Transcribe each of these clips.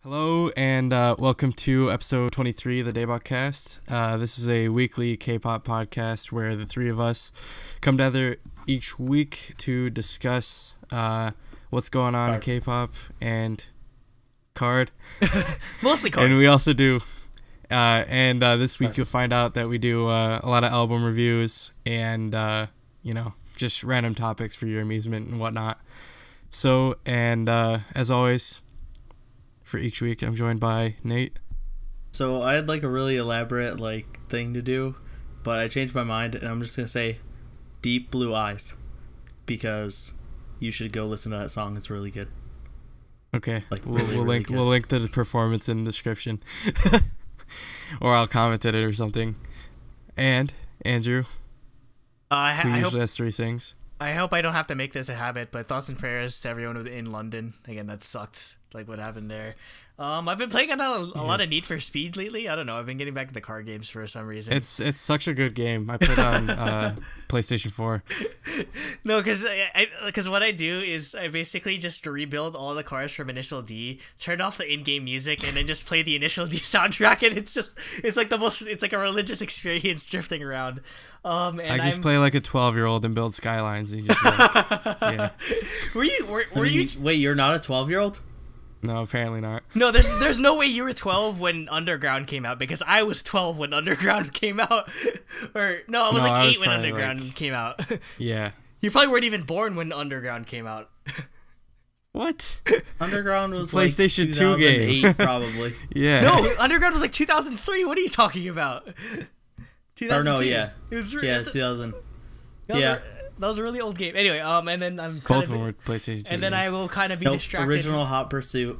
Hello and welcome to episode 23 of the DaebakCast. This is a weekly K-pop podcast where the three of us come together each week to discuss what's going on in K-pop and mostly card. And we also do this week you'll find out that we do a lot of album reviews and just random topics for your amusement and whatnot. So as always, for each week, I'm joined by Nate. So I had a really elaborate thing to do, but I changed my mind and I'm just gonna say Deep Blue Eyes, because you should go listen to that song. It's really good. Okay, we'll link to the performance in the description, or I'll comment it or something. And Andrew, who usually has three things. I hope I don't have to make this a habit, but thoughts and prayers to everyone in London. Again, that sucked. What happened there. I've been playing a lot of Need for Speed lately. I don't know. I've been getting back into car games for some reason. It's such a good game. I put it on PlayStation 4. No, because what I do is I basically just rebuild all the cars from Initial D, turn off the in-game music, and then just play the Initial D soundtrack. And it's like a religious experience drifting around. And I just play like a 12-year-old and build skylines. And just yeah. Were you? Wait, you're not a 12-year-old? No, apparently not. No, there's no way you were 12 when Underground came out, because I was 12 when Underground came out. Or no, I was 8 when Underground came out. Yeah. You probably weren't even born when Underground came out. What? Underground was PlayStation 2 game. Probably. Yeah. No, Underground was 2003. What are you talking about? 2002. Or no, yeah. It was 2000. That was a really old game. Anyway, and then both of them were PlayStation 2 and then games. I will kind of be distracted. Original Hot Pursuit,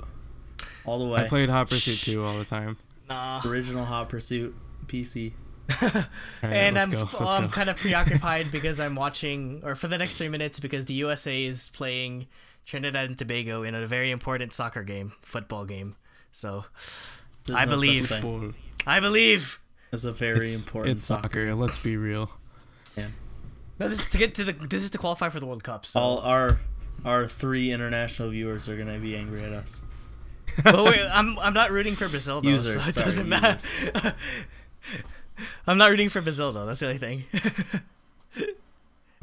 all the way. I played Hot Pursuit 2 all the time. Nah. Original Hot Pursuit PC. Right, and I'm go. kind of preoccupied because I'm watching, or for the next 3 minutes, because the USA is playing Trinidad and Tobago in a very important football game. So I believe. It's a very important. It's soccer. Let's be real. Yeah. No, this is to qualify for the World Cup. So. All our 3 international viewers are gonna be angry at us. But wait, I'm not rooting for Brazil though, users, so it doesn't matter. I'm not rooting for Brazil though. That's the only thing.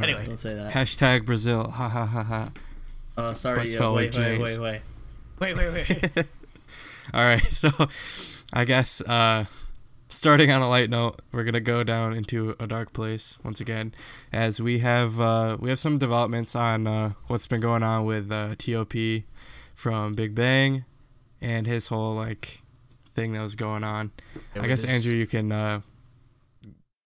Anyway, don't say that. Hashtag Brazil. Ha ha ha ha. Oh, sorry. Yeah, wait. All right, so I guess starting on a light note, we're gonna go down into a dark place once again, as we have some developments on what's been going on with T.O.P. from Big Bang and his whole thing that was going on. I guess Andrew, you can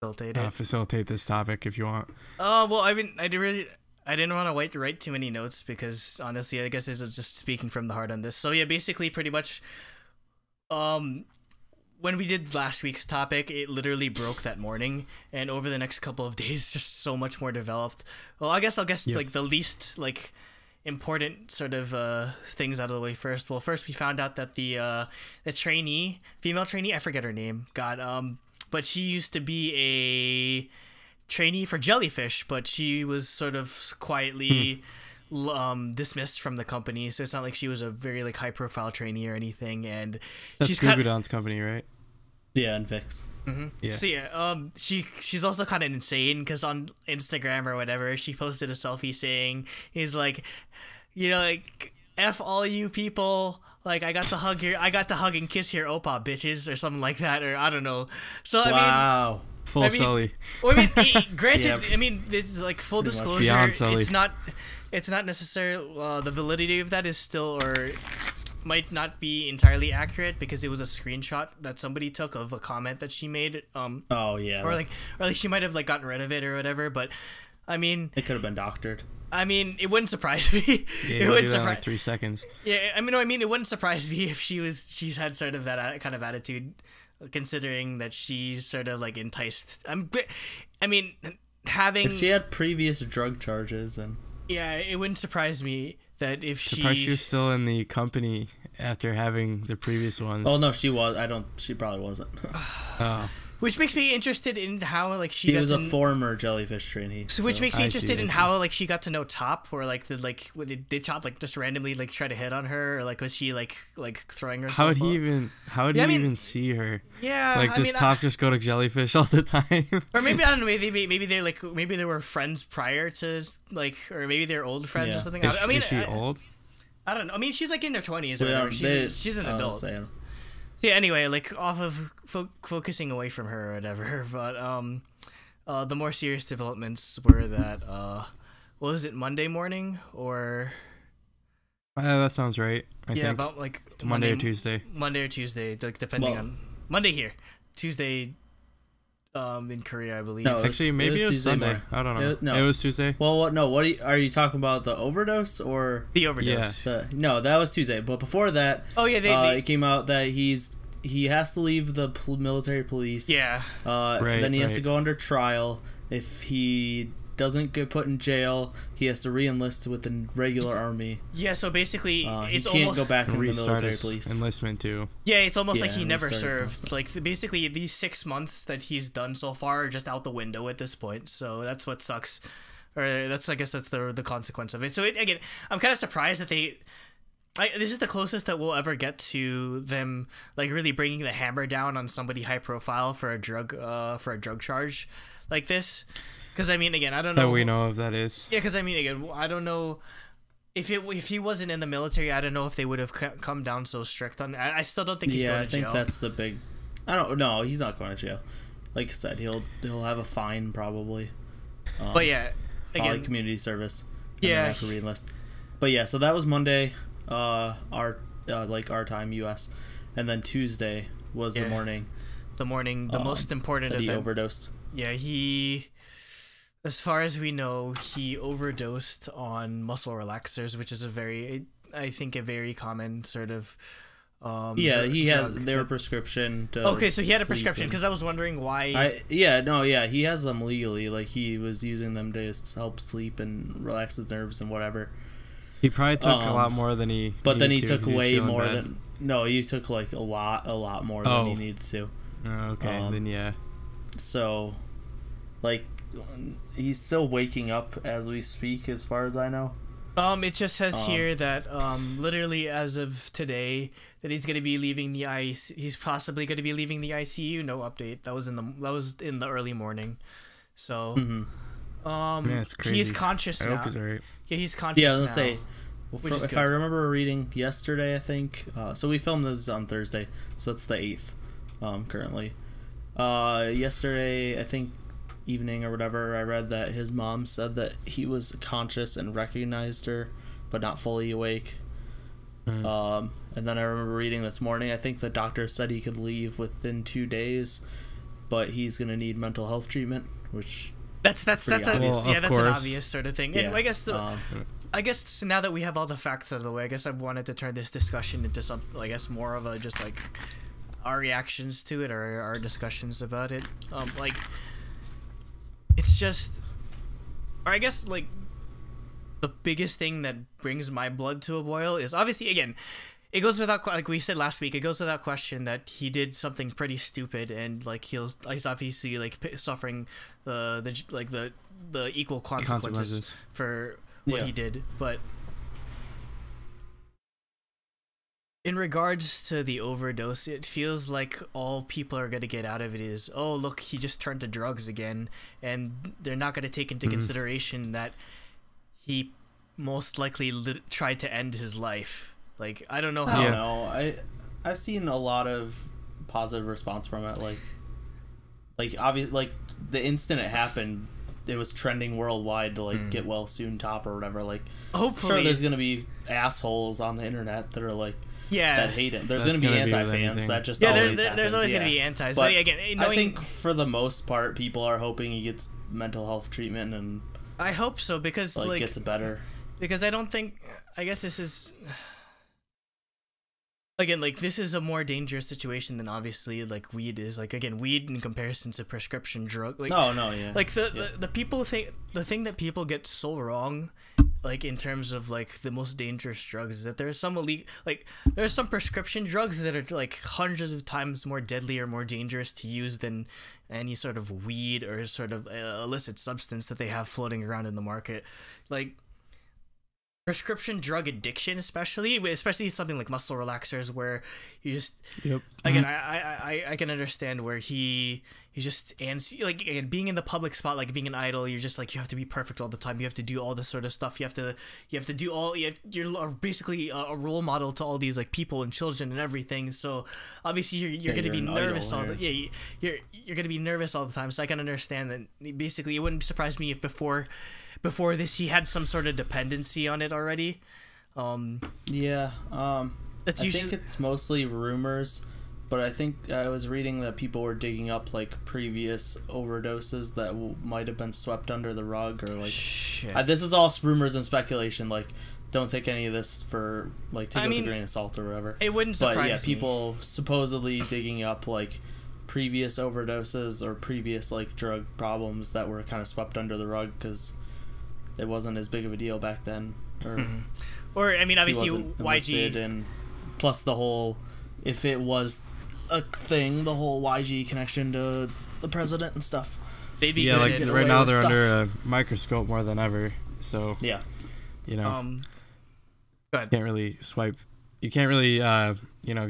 facilitate this topic if you want. Well, I didn't want to write too many notes because honestly, I guess this is just speaking from the heart on this. So yeah, basically, pretty much, when we did last week's topic, it literally broke that morning, and over the next couple of days, just so much more developed. Well, I'll guess yep. The least important sort of things out of the way first. Well, first we found out that the female trainee, I forget her name, but she used to be a trainee for Jellyfish, but she was sort of quietly dismissed from the company, so it's not like she was a very high profile trainee or anything. And that's Gugudon's company, right? Yeah, and Vix. Mm-hmm. Yeah. So yeah, she's also kind of insane because on Instagram or whatever, she posted a selfie saying, "He's F all you people. I got to hug and kiss your oppa bitches," or something like that, or I don't know. So wow. Full Sully. Well, granted, yeah. It's full disclosure. Sully. It's not necessarily the validity of that is still or might not be entirely accurate because it was a screenshot that somebody took of a comment that she made. Oh yeah. Or she might have gotten rid of it or whatever. But it could have been doctored. It wouldn't surprise me. Yeah, it wouldn't surprise. 3 seconds. Yeah, it wouldn't surprise me if she's had sort of that kind of attitude, considering that she's sort of enticed. If she had previous drug charges and. Yeah, it wouldn't surprise me that if she was still in the company after having the previous ones. Oh no, she was. She probably wasn't. Oh. Which makes me interested in how like he was a former jellyfish trainee. So which makes me interested in how like she got to know T.O.P, or like did T.O.P like just randomly like try to hit on her, or like was she like throwing herself? How would he even see her? Yeah, like does T.O.P just go to jellyfish all the time? Or maybe I don't know. Maybe they were friends prior to like, or maybe they're old friends or something. Is she old? I don't know. I mean, she's like in her 20s or whatever. She's an adult. Yeah, anyway, like off of focusing away from her or whatever, but the more serious developments were that what was it, Monday morning or that sounds right. I think about like Monday or Tuesday, like depending on Monday here, Tuesday in Korea, I believe. No, actually maybe it was Sunday. I don't know. It was Tuesday. Well, are you talking about the overdose or the overdose? Yeah. No, that was Tuesday. But before that, it came out that he has to leave the military police. Yeah. Then he has to go under trial. If he doesn't get put in jail, he has to re-enlist with the regular army. Yeah, so basically, he can't go back in the military police. Enlistment too. Yeah, it's almost like he never served. Like basically, these 6 months that he's done so far are just out the window at this point. So that's what sucks, or I guess that's the consequence of it. So again, I'm kind of surprised that this is the closest that we'll ever get to them like really bringing the hammer down on somebody high profile for a drug charge like this. Because I mean, again, I don't know that we know of that is. Yeah, because I mean, again, I don't know if he wasn't in the military. I don't know if they would have come down so strict on. I still don't think he's going to jail. Yeah, I think that's the big. I don't know. He's not going to jail. Like I said, he'll have a fine probably. But yeah, again, community service. Yeah, have to re-enlist. But yeah, so that was Monday, our time, U.S., and then Tuesday was the morning. The most important that event. He overdosed. Yeah, as far as we know, he overdosed on muscle relaxers, which is a very common sort of. They were prescription. Okay, so he had a prescription because I was wondering why. He has them legally. Like he was using them to help sleep and relax his nerves and whatever. He probably took a lot more than he. But then he took way more than. No, he took like a lot more than he needed to. Oh, okay, then yeah. So, like, he's still waking up as we speak, as far as I know. It just says here that literally as of today that he's going to be leaving the he's possibly going to be leaving the ICU. No update. That was in the early morning. So it's crazy. He's conscious now. I hope he's alright. Yeah, he's conscious now. Yeah, let's say if I remember reading yesterday, I think so we filmed this on Thursday, so it's the 8th currently. Yesterday, I think evening or whatever, I read that his mom said that he was conscious and recognized her, but not fully awake. And then I remember reading this morning, I think the doctor said he could leave within 2 days, but he's gonna need mental health treatment, which that's obvious. That's an obvious sort of thing. And Yeah. I guess now that we have all the facts out of the way, I guess I wanted to turn this discussion into something, I guess, more of a just like our reactions to it or our discussions about it. Like, it's just, or I guess like the biggest thing that brings my blood to a boil is obviously, again, it goes without, like we said last week, it goes without question that he did something pretty stupid, and like he's obviously like suffering the equal consequences for what he did. But in regards to the overdose, it feels like all people are going to get out of it is, oh, look, he just turned to drugs again, and they're not going to take into consideration that he most likely tried to end his life. Like, I don't know how. I don't know. I've seen a lot of positive response from it. Like obviously, like the instant it happened, it was trending worldwide to like get well soon T.O.P or whatever. Like, hopefully, sure, there's gonna be assholes on the internet that are like, that hate him. There's gonna be anti-fans. That just always happens. There's always gonna be antis. But again, I think for the most part, people are hoping he gets mental health treatment, and I hope so, because like gets better. Because I don't think. I guess this is. Again, like, this is a more dangerous situation than obviously like weed is. Like, again, weed in comparison to prescription drug. Like, no, yeah. Like the people think the thing that people get so wrong like in terms of like the most dangerous drugs is that there's some there's some prescription drugs that are like hundreds of times more deadly or more dangerous to use than any sort of weed or sort of illicit substance that they have floating around in the market. Like prescription drug addiction, especially something like muscle relaxers, where you just again, I can understand where he just, and like again, being in the public spot, like being an idol, you're just like, you have to be perfect all the time, you have to do all this sort of stuff, you have to do all, you're basically a role model to all these like people and children and everything. So obviously you're gonna be nervous you're gonna be nervous all the time. So I can understand that. Basically, it wouldn't surprise me if before this he had some sort of dependency on it already. I think it's mostly rumors, but I think I was reading that people were digging up like previous overdoses that might have been swept under the rug, or like this is all rumors and speculation. Like, don't take any of this for like, take it with a grain of salt or whatever. It wouldn't surprise me. People supposedly digging up like previous overdoses or previous like drug problems that were kind of swept under the rug because it wasn't as big of a deal back then, or I mean, obviously YG, and plus the whole, if it was a thing, the whole YG connection to the president and stuff. They'd be like right now they're under a microscope more than ever. So yeah, you know, go ahead. You can't really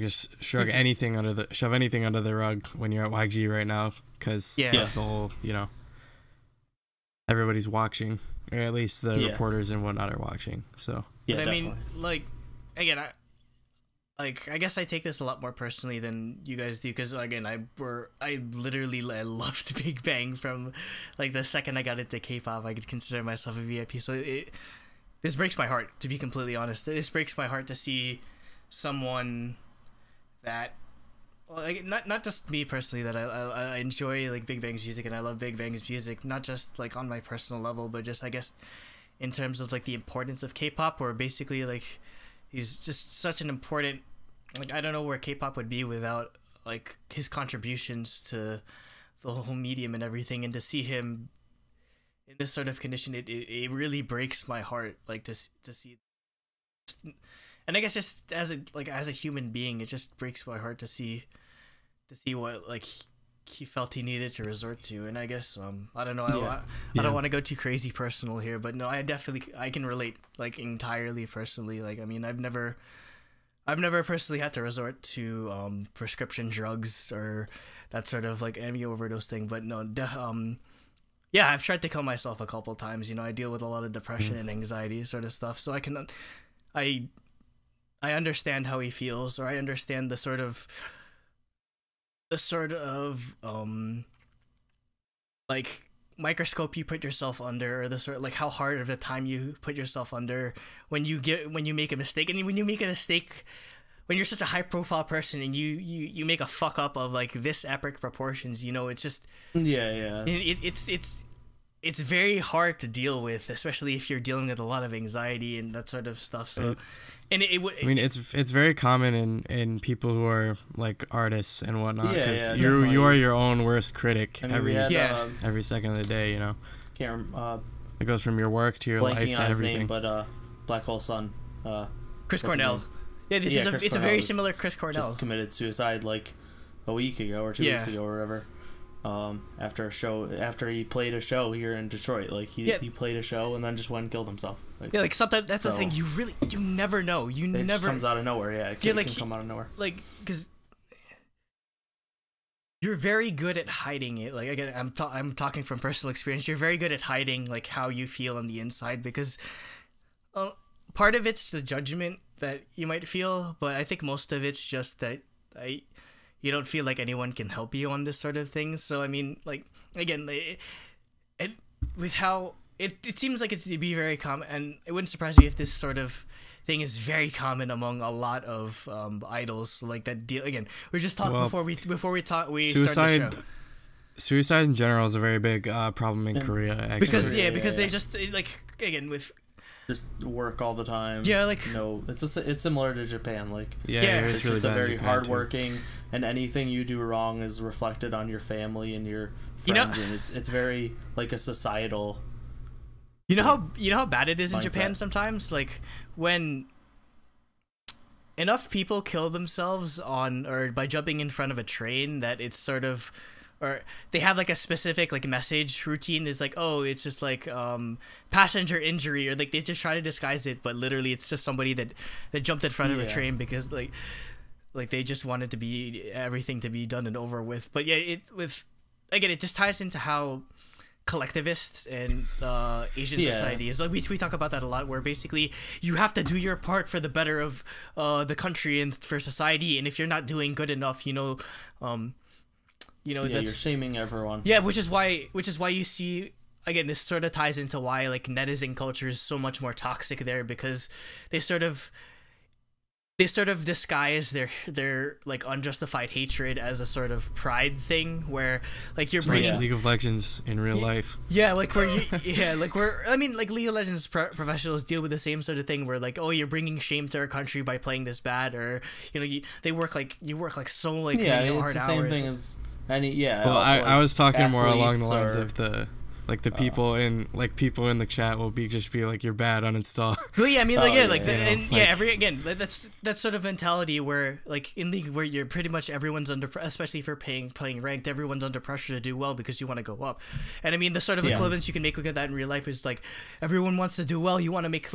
just shove anything under the rug when you're at YG right now, because the whole, everybody's watching, or at least the reporters and whatnot are watching. So yeah, but I mean, like, again, I guess I take this a lot more personally than you guys do, because again, I loved Big Bang from like the second I got into K-pop. I could consider myself a VIP. So this breaks my heart, to be completely honest. This breaks my heart to see someone that, like, not just me personally, that I enjoy like Big Bang's music and I love Big Bang's music, not just like on my personal level, but just I guess in terms of like the importance of K-pop, or basically like he's just such an important, like, I don't know where K-pop would be without like his contributions to the whole medium and everything. And to see him in this sort of condition, it really breaks my heart, like to see. And I guess just as a human being, it just breaks my heart to see what like he felt he needed to resort to. And I guess I don't know, I don't want to go too crazy personal here, but no, I can relate like entirely personally. Like, I mean, I've never personally had to resort to prescription drugs or that sort of like any overdose thing, but no, I've tried to kill myself a couple times. I deal with a lot of depression and anxiety sort of stuff, so I understand how he feels, or I understand the sort of like microscope you put yourself under, or the sort of like how hard of a time you put yourself under when you make a mistake. And when you make a mistake, when you're such a high profile person and you make a fuck up of like this epic proportions, it's just it's very hard to deal with, especially if you're dealing with a lot of anxiety and that sort of stuff. So, it's very common in people who are like artists and whatnot, because you are your own worst critic. I mean, every second of the day. It goes from your work to your life to everything. Name, but Black Hole Sun, Chris Cornell. Yeah, it's a very similar Chris Cornell. Just committed suicide like a week ago or 2 weeks ago or whatever. After he played a show here in Detroit, like he played a show and then just went and killed himself. Like sometimes that's the thing. You never know. It never comes out of nowhere. Yeah, it can come out of nowhere. Like, because you're very good at hiding it. Like, again, I'm talking from personal experience. You're very good at hiding like how you feel on the inside, because part of it's the judgment that you might feel, but I think most of it's just that you don't feel like anyone can help you on this sort of thing. So, I mean, like, again, with how it seems like it's to be very common, and it wouldn't surprise me if this sort of thing is very common among a lot of idols. Like that deal. Again, we just talked before we started the show. Suicide in general is a very big problem in Korea. Actually. Because they just like, again, with just work all the time. Yeah, like it's similar to Japan. Like it's really just a very hardworking, and anything you do wrong is reflected on your family and your friends, and it's very like a societal You know how bad it is in Japan sometimes? Like when enough people kill themselves on or by jumping in front of a train that it's sort of, or they have like a specific like message routine is like, oh, it's just like passenger injury, or like they just try to disguise it, but literally it's just somebody that jumped in front of a train because like they just wanted to be everything to be done and over with. But yeah, it just ties into how collectivist and Asian society is. Like we talk about that a lot, where basically you have to do your part for the better of the country and for society, and if you're not doing good enough, that's, you're shaming everyone. Yeah, which is why you see, again, this sort of ties into why like netizen culture is so much more toxic there, because they sort of disguise their like unjustified hatred as a sort of pride thing, where like you're bringing League of Legends in real life. Yeah, like where like League of Legends professionals deal with the same sort of thing, where like, oh, you're bringing shame to our country by playing this bad, or you work so like hard the same hours. thing as any Well, I was talking more along the lines of the. Like the people in the chat will be like, you're bad, uninstall. Well, yeah, I mean, like that's sort of mentality where like in League where you're pretty much everyone's under, especially for playing ranked, everyone's under pressure to do well because you want to go up. And I mean, the sort of equivalence you can make with that in real life is like everyone wants to do well. You want to make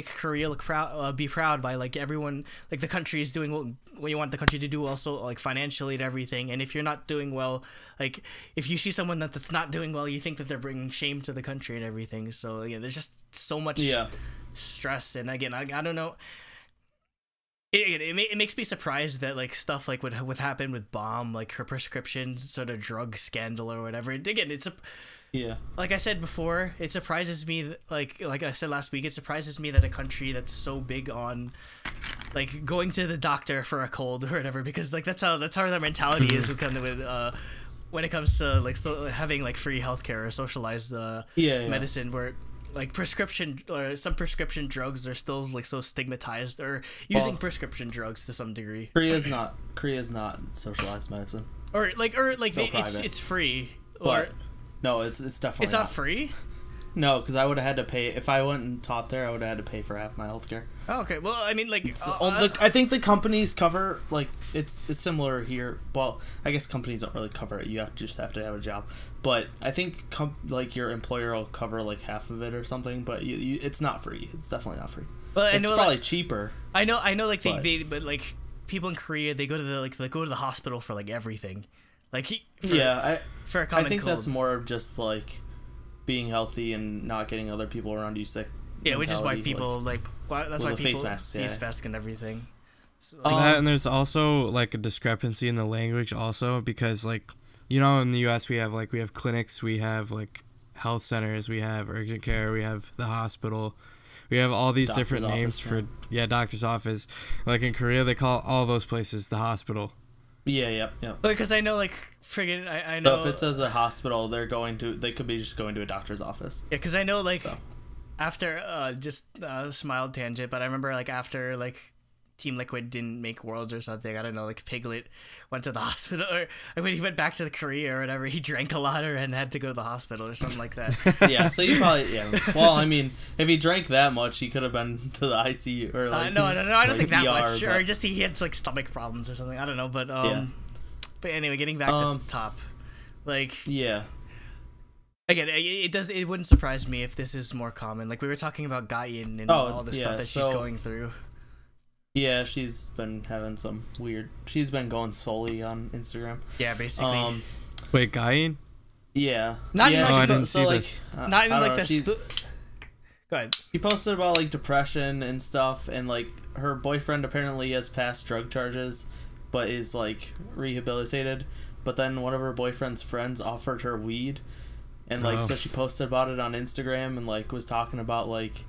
Korea look proud, be proud by like everyone, like the country is doing what you want the country to do, also like financially and everything. And if you're not doing well, like if you see someone that's not doing well, you think that they're bringing shame to the country and everything. So yeah, there's just so much stress. And again, I don't know. It makes me surprised that like stuff like what happened with Bomb, like her prescription sort of drug scandal or whatever. Again, like I said before, it surprises me. Like I said last week, it surprises me that a country that's so big on like going to the doctor for a cold or whatever, because like that's how their mentality is when it comes to like having like free healthcare or socialized medicine, where like prescription or some prescription drugs are still like so stigmatized, or using prescription drugs to some degree. Korea's not socialized medicine. Or it's free. But no, it's definitely not free. No, because I would have had to pay if I went and taught there. I would have had to pay for half my healthcare. Oh, okay. Well, I mean, like, I think the companies cover like it's similar here. Well, I guess companies don't really cover it. You just have to have a job. But I think like your employer will cover like half of it or something. But it's not free. It's definitely not free. Well, it's probably cheaper. I know. Like but like people in Korea, they go to the hospital for like everything. Like for a common I think cold. That's more of just like being healthy and not getting other people around you sick. Yeah, which is why people that's why people face masks, face mask and everything. So, that, and there's also like a discrepancy in the language also, because like in the US we have clinics, we have like health centers, we have urgent care, we have the hospital, we have all these different names for doctor's office. Like in Korea they call all those places the hospital. Yeah. Because I know, like, friggin', I know. So if it says a hospital, they could be just going to a doctor's office. Yeah, because I know, like, after, just mild tangent, but I remember, like, after, like, Team Liquid didn't make Worlds or something, I don't know, like, Piglet went to the hospital, or when he went back to Korea or whatever, he drank a lot and had to go to the hospital or something like that. Yeah, so you probably, well, I mean, if he drank that much, he could have been to the ICU, or, like, no, I don't think that ER, much, or just he had, like, stomach problems or something, I don't know, but, but anyway, getting back to Top, like, yeah. Again, it wouldn't surprise me if this is more common. Like we were talking about Gain and all the stuff that she's going through. Yeah, she's been having some weird. She's been going solely on Instagram. Yeah, basically. Wait, Gain? Yeah. Not even I didn't see this. Not even like this. Go ahead. She posted about like depression and stuff, and like her boyfriend apparently has passed drug charges, but is like rehabilitated. But then one of her boyfriend's friends offered her weed. And, like, so she posted about it on Instagram and, like, was talking about, like,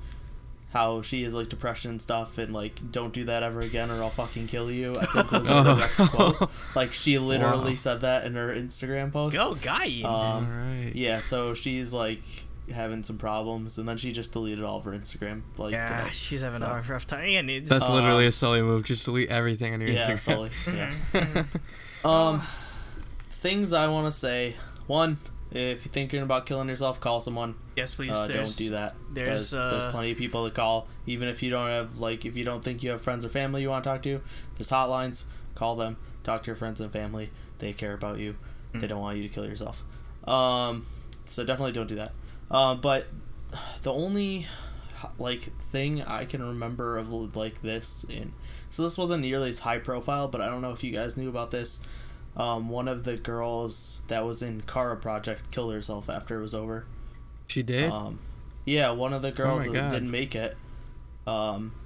how she has, like, depression and stuff and, like, don't do that ever again or I'll fucking kill you. I think was a direct quote. Like, she literally said that in her Instagram post. Go, guy! Right. Yeah, so she's, like, having some problems and then she just deleted all of her Instagram. Like, yeah, she's having a rough time. And that's literally a Sully move. Just delete everything on your Instagram. Sully, yeah. Things I want to say. One, if you're thinking about killing yourself, call someone. Yes, please. Don't do that. There's plenty of people to call, even if you don't have if you don't think you have friends or family you want to talk to. There's hotlines. Call them. Talk to your friends and family. They care about you. They don't want you to kill yourself. So definitely don't do that. But the only thing I can remember of this so this wasn't nearly as high profile, but I don't know if you guys knew about this. One of the girls that was in Kara Project killed herself after it was over. She did? Yeah, one of the girls didn't make it.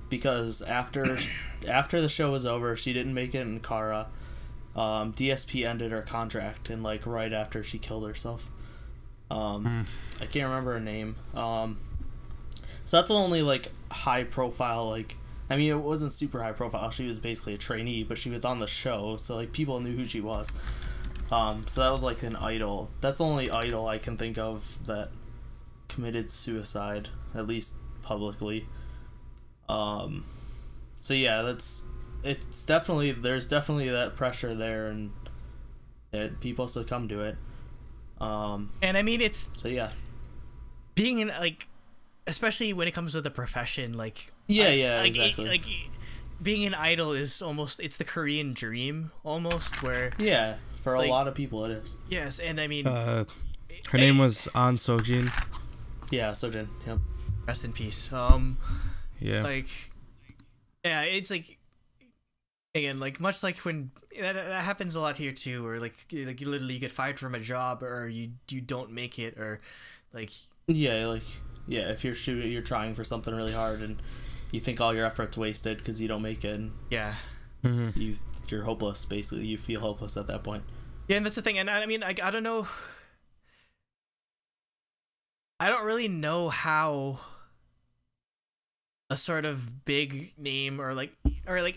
Because after the show was over, she didn't make it in Kara. DSP ended her contract, and right after she killed herself. I can't remember her name. So that's the only high profile I mean, it wasn't super high profile. She was basically a trainee, but she was on the show, so people knew who she was. So that was an idol. That's the only idol I can think of that committed suicide, at least publicly. So yeah, there's definitely that pressure there, and people succumb to it. And I mean, so yeah, being in especially when it comes to the profession, exactly. Being an idol is it's the Korean dream almost, where for a lot of people it is. Yes, and I mean, her name was An Sojin. Yeah, Sojin. Yep. Rest in peace. Yeah. It's again, much like when that happens a lot here too, where you literally get fired from a job, or you don't make it, or if you're trying for something really hard and you think all your effort's wasted because you don't make it, and you're hopeless. Basically, you feel hopeless at that point. Yeah, and that's the thing. And I mean, I don't know. I don't really know how a sort of big name or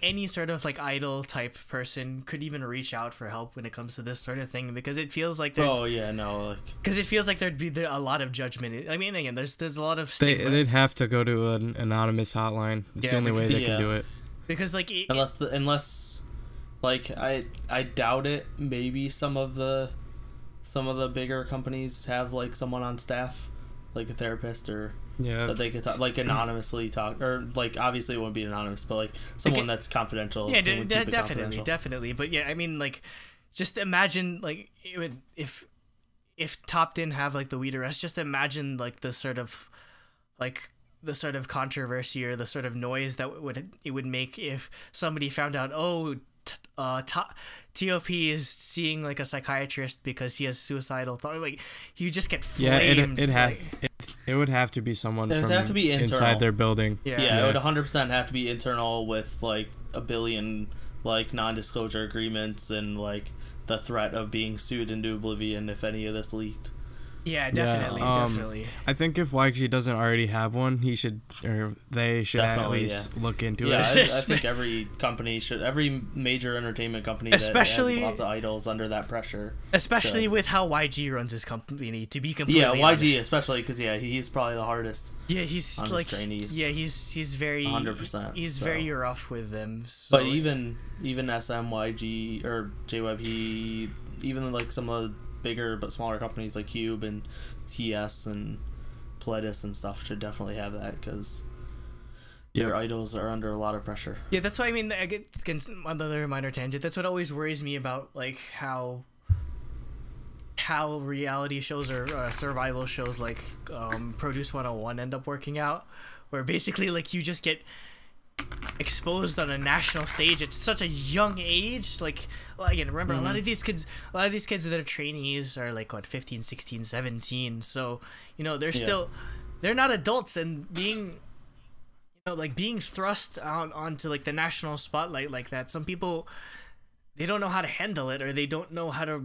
any sort of idol type person could even reach out for help when it comes to this sort of thing, because it feels like because it feels like there'd be a lot of judgment. I mean, again, there's a lot of stigma. They'd have to go to an anonymous hotline. It's the only way they can do it. Because unless I doubt it. Maybe some of the bigger companies have someone on staff, a therapist, or that they could talk, anonymously talk, or obviously it wouldn't be anonymous, but someone that's confidential. Yeah, definitely. But yeah, I mean, just imagine if T.O.P didn't have the weed arrest, just imagine the sort of controversy or the sort of noise that it would make if somebody found out, T.O.P is seeing a psychiatrist because he has suicidal thoughts. You just get flamed. It would have to be someone from be inside their building. Yeah, it would 100% have to be internal, with a billion non-disclosure agreements and the threat of being sued into oblivion if any of this leaked. Yeah, definitely. I think if YG doesn't already have one, they should at least look into it. I think every major entertainment company that has lots of idols under that pressure. Especially with how YG runs his company, to be completely honest. YG especially, because he's probably the hardest. Yeah, he's on his trainees. Yeah, he's very 100%. He's very rough with them. So. But even SM, YG, or JYP, even some of the bigger but smaller companies like Cube and TS and Pledis and stuff should definitely have that, because their idols are under a lot of pressure. Yeah, that's why I mean, another minor tangent. That's what always worries me about how reality shows or survival shows Produce 101 end up working out, where basically you just get exposed on a national stage at such a young age. Again, remember, a lot of these kids that are trainees are 15, 16, 17, so they're still, they're not adults, and being being thrust out onto the national spotlight like that, some people, they don't know how to handle it, or they don't know how to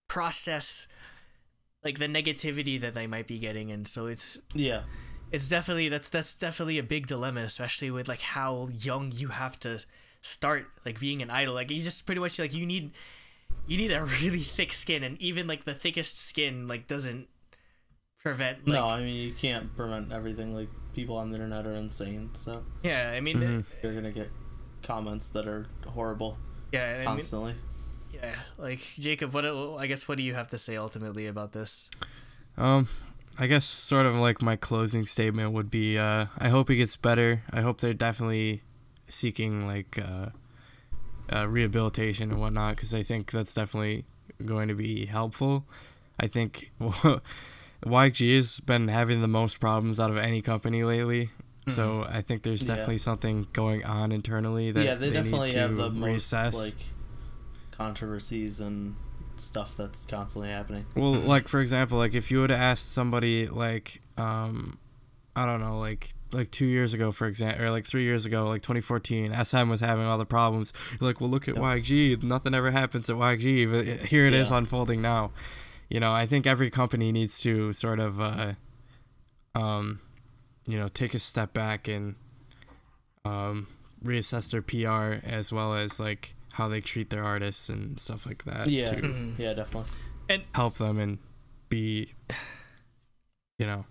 process the negativity that they might be getting, and so it's definitely that's definitely a big dilemma, especially with how young you have to start being an idol. You just pretty much you need a really thick skin, and even the thickest skin doesn't prevent no, I mean, you can't prevent everything. People on the internet are insane, so yeah, I mean, you're gonna get comments that are horrible, constantly. Yeah, like Jacob, I guess what do you have to say ultimately about this? I guess sort of like my closing statement would be, I hope he gets better. I hope they're definitely seeking like rehabilitation and whatnot, because I think that's definitely going to be helpful. I think YG has been having the most problems out of any company lately. So I think there's definitely something going on internally that they definitely need to have the most reassess. like controversies and stuff that's constantly happening. Well, like for example, like if you would have asked somebody like I don't know, like 2 years ago, for example, or like 3 years ago, like 2014, SM was having all the problems. You're like, well, look at YG. Nothing ever happens at YG, but here it is unfolding now. You know, I think every company needs to sort of you know, take a step back and reassess their PR as well as like how they treat their artists and stuff like that. Yeah, to yeah, definitely. And help them and be, you know,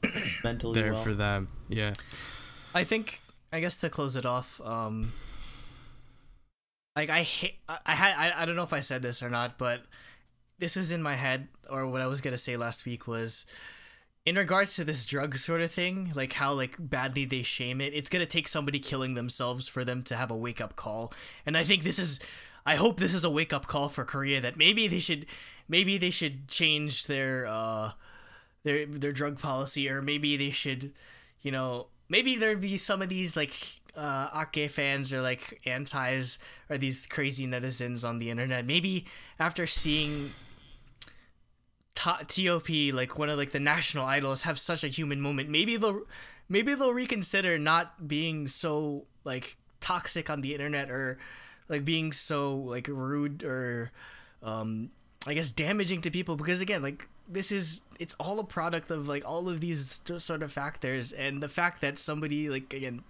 mentally there well for them. Yeah. I guess to close it off, like I don't know if I said this or not, but this was in my head, or what I was gonna say last week was, in regards to this drug sort of thing, like how like badly they shame it, it's gonna take somebody killing themselves for them to have a wake up call. And I hope this is a wake up call for Korea, that maybe they should change their drug policy, or maybe they should, you know, maybe there'd be some of these like Ake fans or like antis or these crazy netizens on the internet, maybe after seeing T.O.P, like one of like the national idols, have such a human moment, maybe they'll reconsider not being so like toxic on the internet, or like being so like rude or I guess damaging to people, because again, like it's all a product of like all of these sort of factors, and the fact that somebody like, again,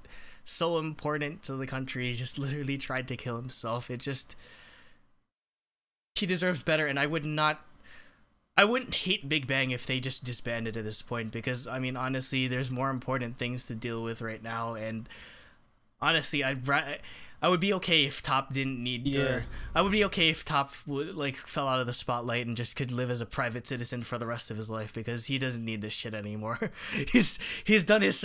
so important to the country just literally tried to kill himself, he deserves better. And I wouldn't hate Big Bang if they just disbanded at this point, because I mean, honestly, there's more important things to deal with right now. And honestly, I would be okay if T.O.P didn't need. Yeah. I would be okay if T.O.P would like fell out of the spotlight and just could live as a private citizen for the rest of his life, because he doesn't need this shit anymore. he's done his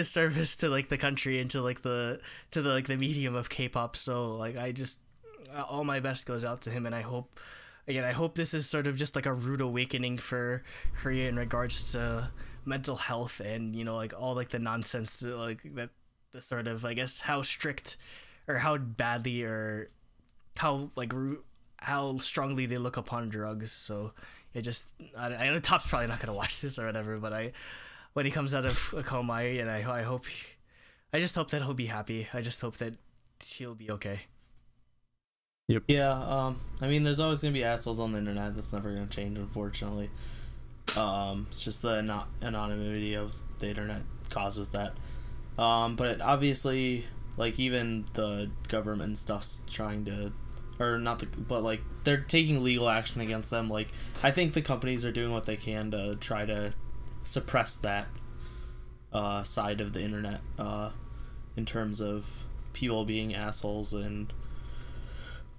service to like the country and to the medium of K-pop. So like, all my best goes out to him, and I hope this is sort of just like a rude awakening for Korea in regards to mental health, and you know, like all like the nonsense that, like that the sort of, I guess, how strict or how badly or how like how strongly they look upon drugs. So I know T.O.P's probably not gonna watch this or whatever, but when he comes out of a coma, and I just hope that he'll be happy. I just hope that he'll be okay. Yep. Yeah, I mean, there's always gonna be assholes on the internet. That's never gonna change, unfortunately. It's just the anonymity of the internet causes that. But obviously, like, even the government and stuff's trying to, or not but like they're taking legal action against them. Like, I think the companies are doing what they can to try to suppress that side of the internet, in terms of people being assholes and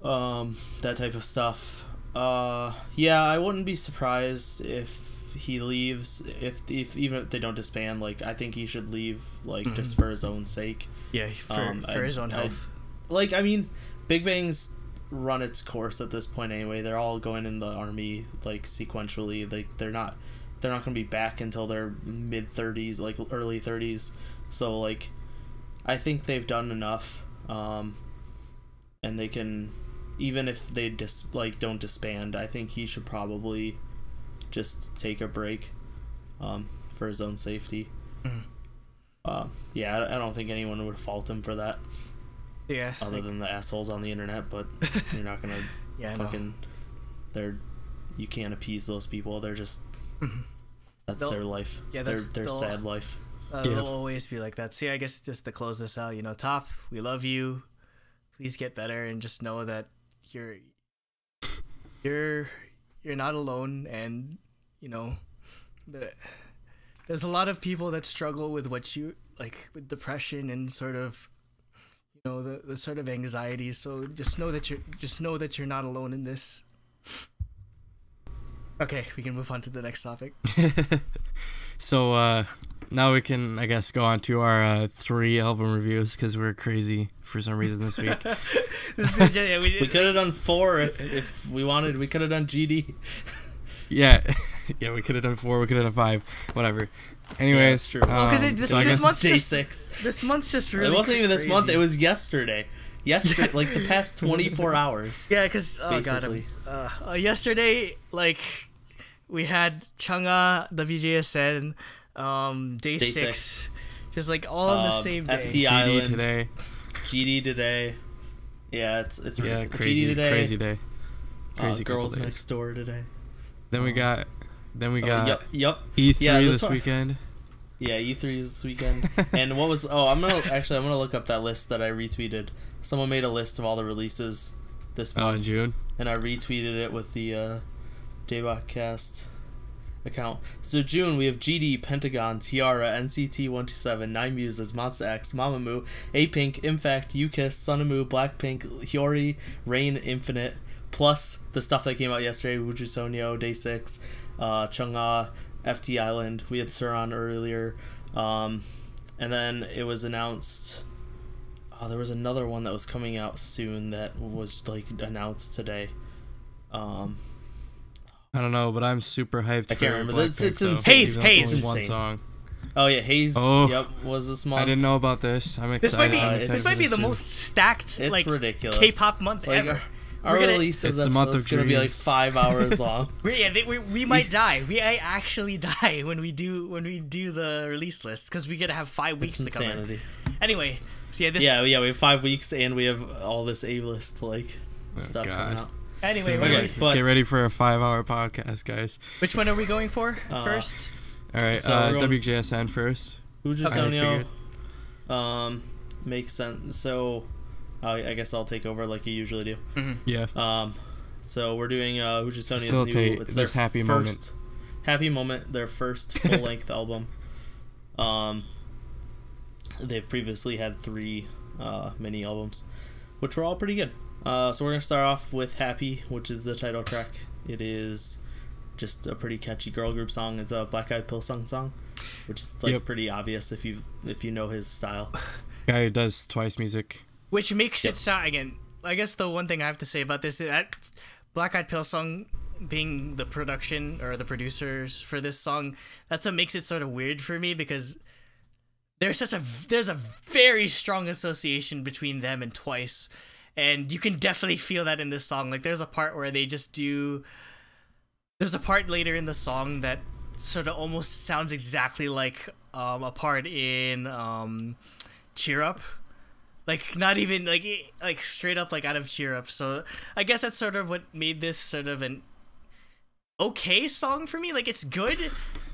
that type of stuff. Yeah, I wouldn't be surprised if he leaves, if even if they don't disband. Like, I think he should leave, like, just for his own sake. Yeah, for his own health. I mean, Big Bang's run its course at this point anyway. They're all going in the army, like, sequentially. Like, they're not gonna be back until their mid-30s, like early 30s. So, like, I think they've done enough, and they can, even if they don't disband, I think he should probably just take a break, for his own safety. Yeah, I don't think anyone would fault him for that. Yeah. Other than the assholes on the internet, but you're not gonna you can't appease those people. They're just that's their life. Yeah, that's their sad life. They'll always be like that. See, I guess just to close this out, you know, T.O.P, we love you. Please get better, and just know that you're not alone, and you know, there's a lot of people that struggle with with depression and sort of know, the sort of anxiety. So just know that you're not alone in this. Okay, we can move on to the next topic. So now we can, I guess, go on to our 3 album reviews because we're crazy for some reason this week. We could have done 4 if we wanted. We could have done GD. Yeah, yeah, we could have done 4. We could have done 5. Whatever. Anyways, true. This month's day just 6. This month's just really. It wasn't even this crazy. month. It was yesterday. Yesterday, like the past 24 hours. Yeah, because yesterday, like, we had Chungha, WJSN, day 6, just like all on the same day. FT GD Island today. GD today. Yeah, it's Yeah, ridiculous. crazy, GD today. crazy day. Crazy couple Girls days. Next Door today. Then we got Yep. E3 Yeah, this weekend. Yeah, E3 this weekend. And what was? I'm gonna look up that list that I retweeted. Someone made a list of all the releases this month. Oh, in June. And I retweeted it with the DaebakCast account. So June we have GD, Pentagon, Tiara, NCT 127, Nine Muses, Monsta X, Mamamoo, A-Pink, Infact, UKISS, Sunamu, Blackpink, Hyori, Rain, Infinite, plus the stuff that came out yesterday: Wuju Sonyo, Day 6, Chungha, FT Island. We had Suran earlier, and then it was announced. There was another one that was coming out soon that was like announced today. I don't know, but I'm super hyped. I can't remember. It's insane. Haze. Only one song. Oh yeah, Haze. Oh, yep, was this month. I didn't know about this. I'm This excited. might be the most stacked It's ridiculous. K-pop month ever. Our release is the month of gonna be like dreams. 5 hours long. We might die. We might actually die when we do the release list because we gotta have 5 weeks It's to cover. insanity. Anyway, so We have 5 weeks and we have all this A-list stuff coming out. Anyway, Okay, but get ready for a 5-hour podcast, guys. which one are we going for first? All right, So we're going- WJSN first. Wuju Okay, Sonyo, makes sense. So I guess I'll take over like you usually do. Mm-hmm. Yeah. So we're doing Wuju Sonyo's Facilitate new. It's this their happy first moment. Happy moment. Their first full length album. They've previously had 3 mini albums, which were all pretty good. So we're gonna start off with Happy, which is the title track. It is just a pretty catchy girl group song. It's a Black Eyed Pilsung song, which is pretty obvious if you know his style. Guy who does Twice music. Which makes it sound, again, I guess the one thing I have to say about this is that Black Eyed Pilsung being the production or the producers for this song, that's what makes it sort of weird for me because there's a very strong association between them and Twice, and you can definitely feel that in this song. Like there's a part where they just there's a part later in the song that sort of almost sounds exactly like a part in Cheer Up. Like not even like straight up like out of Cheer Up. So I guess that's sort of what made this sort of an okay song for me. Like it's good.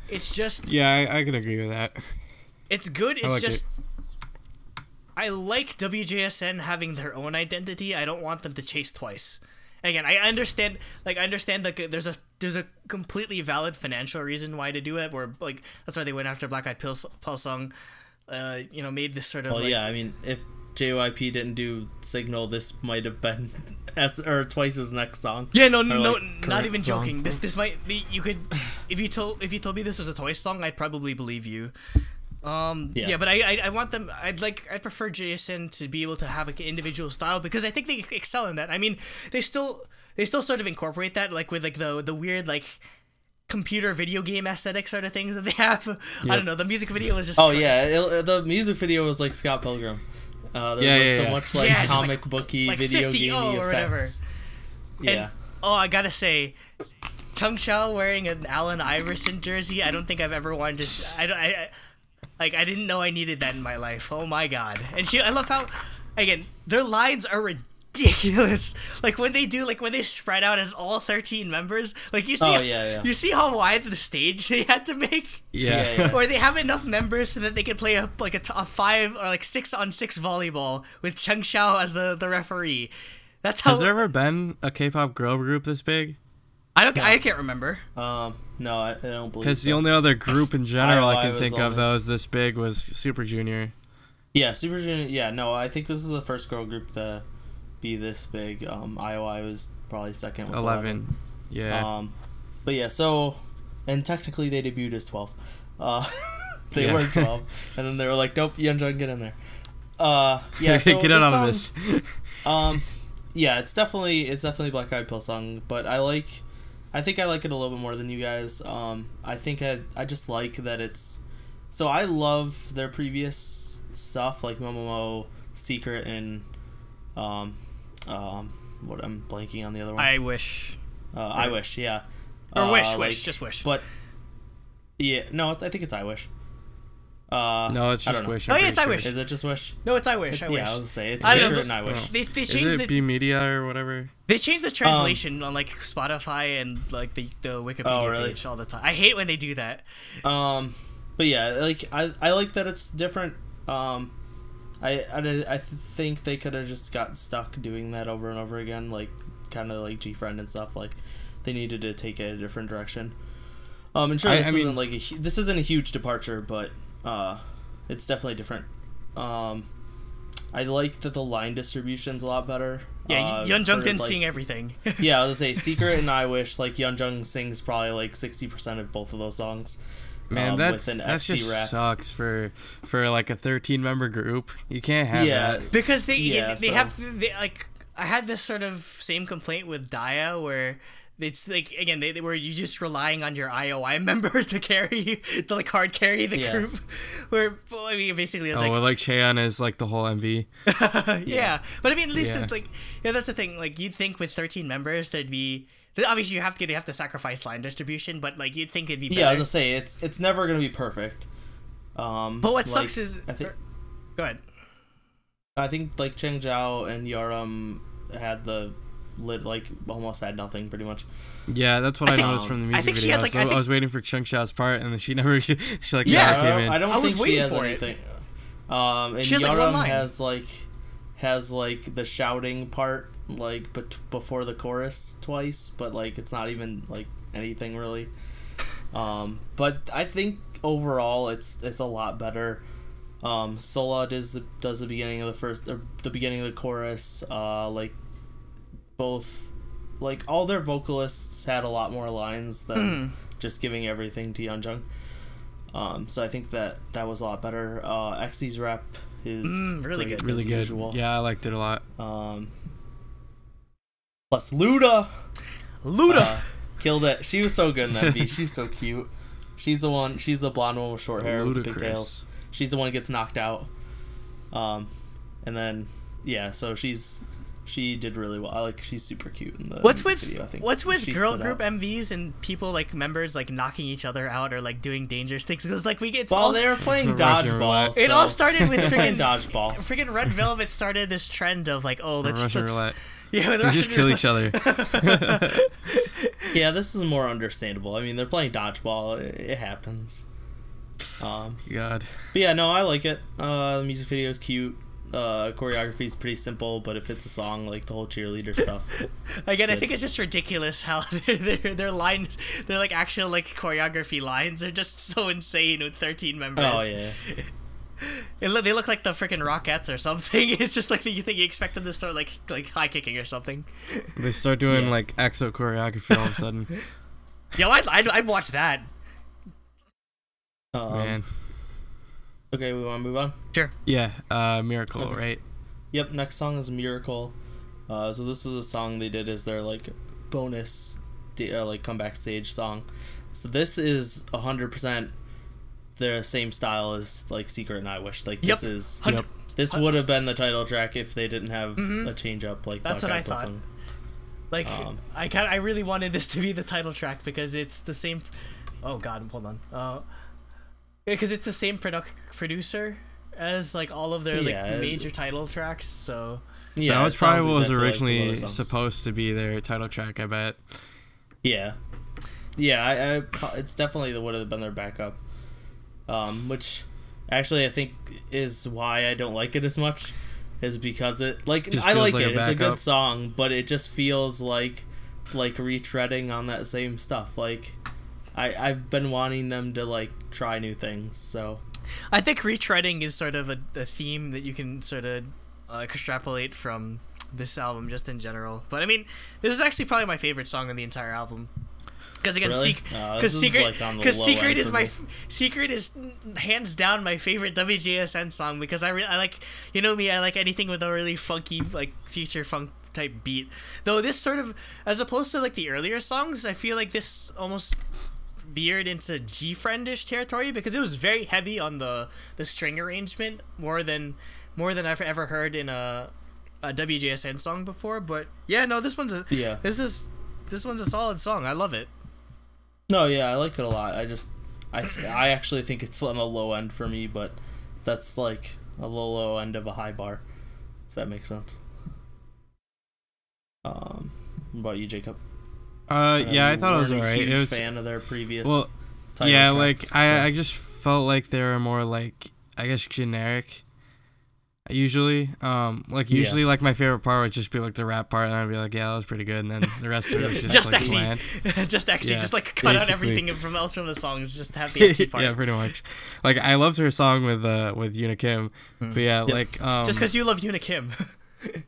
It's just I can agree with that. It's good. It's like just I like WJSN having their own identity. I don't want them to chase Twice. Again, I understand like there's a completely valid financial reason why to do it, where like that's why they went after Black Eyed Pilsung. Made this sort of I mean, if JYP didn't do Signal, this might have been Twice's next song. Yeah, no, like, not even song. joking. This might be, you could, if you told me this was a Twice song, I'd probably believe you. But I want them. I'd prefer JSN to be able to have an individual style because I think they excel in that. I mean, they still sort of incorporate that like with like the weird like computer video game aesthetic sort of things that they have. Yep. I don't know. The music video was just the music video was like Scott Pilgrim. There was so much like comic booky like video 50 gamey or effects. Whatever. And, I gotta say, Tung Chao wearing an Allen Iverson jersey. I don't think I've ever wanted to. I didn't know I needed that in my life. Oh my god! And I love how, again, their lines are ridiculous. Like when they spread out as all 13 members. Like you see, you see how wide the stage they had to make. Yeah. Or they have enough members so that they could play a 5 or like 6-on-6 volleyball with Chung Xiao as the referee. That's how. Has there ever been a K-pop girl group this big? I can't remember. No, I don't believe. Because the only other group in general I can think of that was this big was Super Junior. Yeah, Super Junior. Yeah, no, I think this is the first girl group to be this big. IOI was probably second with 11. Yeah. But yeah, so, and technically they debuted as 12. They were 12, and then they were like, nope, Yeonjung, get in there. Yeah, so get out on this. Yeah, it's definitely Black Eyed Pills song, but I think I like it a little bit more than you guys. I think I just like that it's, so I love their previous stuff like Momomo, Secret, and what I'm blanking on the other one. I Wish. I Wish, yeah. Or Wish, just Wish. But yeah, no, I think it's I Wish. No, it's just Wish. Oh yeah, it's I Wish. Is it just Wish? No, it's I Wish. Yeah, I was gonna say it's I Secret and I Wish. They changed Is it B Media or whatever? They changed the translation on like Spotify and like the Wikipedia page all the time. I hate when they do that. But yeah, like I like that it's different. I think they could have just got stuck doing that over and over again, like kind of like G-Friend and stuff. Like they needed to take it a different direction. And sure, this isn't a huge departure, but it's definitely different. I like that the line distribution's a lot better. Yeah, Yeonjung didn't sing everything. Yeah, I was gonna say Secret and I Wish. Like Yeonjung sings probably like 60% of both of those songs. Man, that just sucks for like a 13-member group. You can't have that. Because they have to, like, I had this sort of same complaint with Daya where it's like, again, they were you just relying on your IOI member to like hard carry the group. Where, well, I mean, basically it's like Cheon is like the whole MV. Yeah, but I mean, at least it's like, that's the thing. Like, you'd think with 13 members there'd be, obviously you have to sacrifice line distribution, but like you'd think it'd be better. Yeah, I was gonna say it's never gonna be perfect. But what sucks is go ahead. I think like Cheng Zhao and Yaram had the like almost had nothing pretty much. Yeah, that's what I noticed from the music video. I was waiting for Chung Shao's part, and then she never she like came in. I don't think she has anything. And Yaram has like the shouting part like before the chorus twice, but like it's not even like anything really. But I think overall it's a lot better. Sola does the beginning of the beginning of the chorus. Like both, like all their vocalists had a lot more lines than just giving everything to Yeonjung. So I think that was a lot better. XC's rep is really good, really good. Usual. Yeah, I liked it a lot. Plus Luda killed it. She was so good in that beat. She's so cute. She's the blonde one with short hair with pigtails. She's the one who gets knocked out. And then so she did really well. She's super cute in the video. I think what's with girl group MVs and people like members like knocking each other out or like doing dangerous things? Because like they were playing dodgeball. It all started with freaking dodgeball. Freaking Red Velvet started this trend of like, let's roulette. Yeah, they just kill each other. Yeah, this is more understandable. I mean, they're playing dodgeball. It happens. God. But yeah, no, I like it. The music video is cute. Choreography is pretty simple, but if it's a song, like the whole cheerleader stuff. Again, I think it's just ridiculous how their like actual like choreography lines are just so insane with 13 members. Oh yeah. They look like the freaking Rockettes or something. It's just like you expect them to start like high kicking or something. They start doing like EXO choreography all of a sudden. Yo, I'd watch that. Man. Okay, we want to move on? Sure. Yeah, Miracle, okay. Right? Yep, next song is Miracle. So this is a song they did as their like bonus like comeback stage song. So this is 100% the same style as like Secret and I Wish. Like this is this would have been the title track if they didn't have a change up like that's what I thought. Song. Like I really wanted this to be the title track because it's the same. Oh God, hold on. Because it's the same producer as like all of their like major title tracks, so yeah, that was probably what was originally supposed to be their title track. I bet. Yeah, it's definitely would have been their backup, which actually I think is why I don't like it as much, is because it I like it. It's a good song, but it just feels like retreading on that same stuff. Like I've been wanting them to like try new things, so I think retreading is sort of a theme that you can sort of extrapolate from this album just in general. But I mean, this is actually probably my favorite song on the entire album. Because again, Really? Secret is my Secret is hands down my favorite WJSN song because I like, you know me, I like anything with a really funky like future funk type beat. Though this sort of, as opposed to like the earlier songs, I feel like this almost veered into G-friendish territory because it was very heavy on the string arrangement more than I've ever heard in a WJSN song before. But yeah, no, this one's a solid song. I love it. No, yeah, I like it a lot. I actually think it's on the low end for me, but that's like a low end of a high bar, if that makes sense. What about you, Jacob? Yeah, I thought it was alright. Huge It was fan of their previous. well, title yeah, tracks, like I just felt like they were more like, I guess, generic. Usually, usually my favorite part would just be like the rap part, and I'd be like, yeah, that was pretty good, and then the rest of it was just like bland. just like cut out everything else from the songs, just have the XE part. Yeah, pretty much. Like I loved her song with Yuna Kim, but yeah, like just because you love Yuna Kim.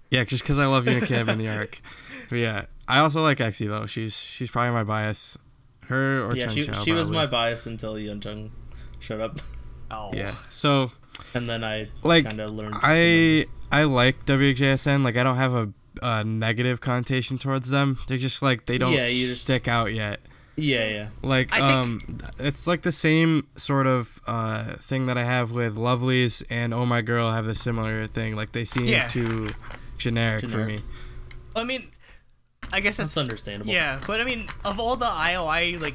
Yeah, just because I love Yuna Kim and the arc. But yeah, I also like XE though. She's probably my bias. Her or Chung Chao. She was my bias until Yeonjung showed up. Oh yeah, so. And then I like kind of learned. I like WJSN. Like I don't have a negative connotation towards them. They're just like they don't stick out yet. Yeah. Like it's like the same sort of thing that I have with Lovelies and Oh My Girl have the similar thing. Like they seem too generic for me. I mean, I guess that's understandable. Yeah, but I mean, of all the IOI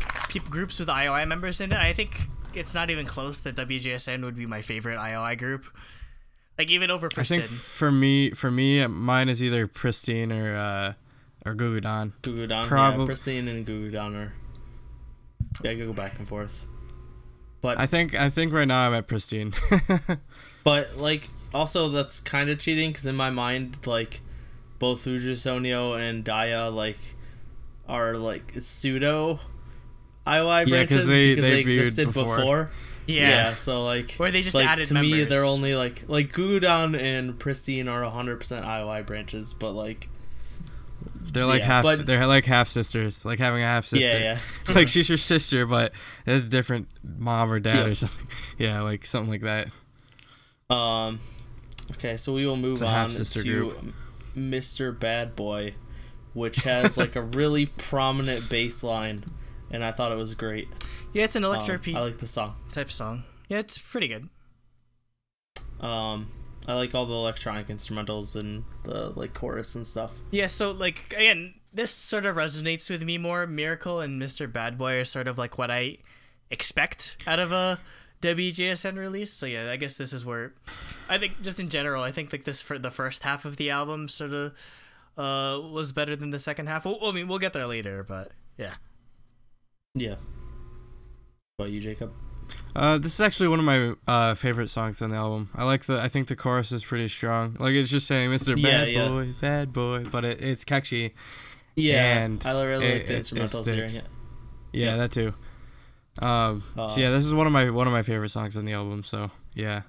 groups with IOI members in it, I think it's not even close that WJSN would be my favorite IOI group. Like even over Pristine. I think for me, mine is either Pristine or Gugudan. Yeah, Pristine and Gugudan are. Yeah, I could go back and forth. But I think right now I'm at Pristine. But like also that's kind of cheating because in my mind like both Fuju Sonyo and Daya like are like pseudo IOI branches because they existed before. Yeah, so like where they just like, added to members. me they're only like Gugudan and Pristine are 100% IOI branches, but like they're like they're like half sisters, like having a half sister. Yeah. Like she's your sister, but it's a different mom or dad or something. Yeah, like something like that. Okay, so we will move on to group. Mr. Bad Boy, which has like a really prominent bass line. And I thought it was great. Yeah, it's an electro I like the song. Type song. Yeah, it's pretty good. I like all the electronic instrumentals and the like chorus and stuff. Yeah, so like again, this sort of resonates with me more. Miracle and Mr. Bad Boy are sort of like what I expect out of a WJSN release. So yeah, I guess this is where I think just in general, I think like this for the first half of the album sort of was better than the second half. Well, I mean, we'll get there later, but yeah. Yeah. What about you, Jacob? This is actually one of my favorite songs on the album. I think the chorus is pretty strong. Like it's just saying Mr. Bad Boy, but it's catchy. Yeah, and I really like the instrumentals during it. Yeah, that too. So yeah, this is one of my favorite songs on the album. So yeah.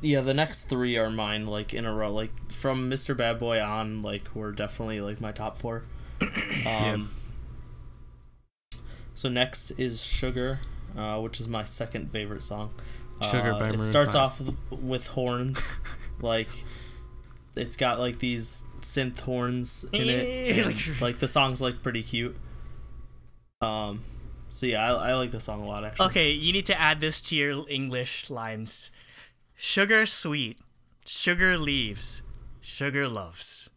Yeah, the next three are mine, like in a row. Like from Mr. Bad Boy on, like were definitely like my top four. So next is Sugar, which is my second favorite song. Sugar by Maroon 5. It starts off with horns, like it's got like these synth horns in it. And, like the song's like pretty cute. So yeah, I like the song a lot actually. Okay, you need to add this to your English lines. Sugar sweet, sugar leaves, sugar loves.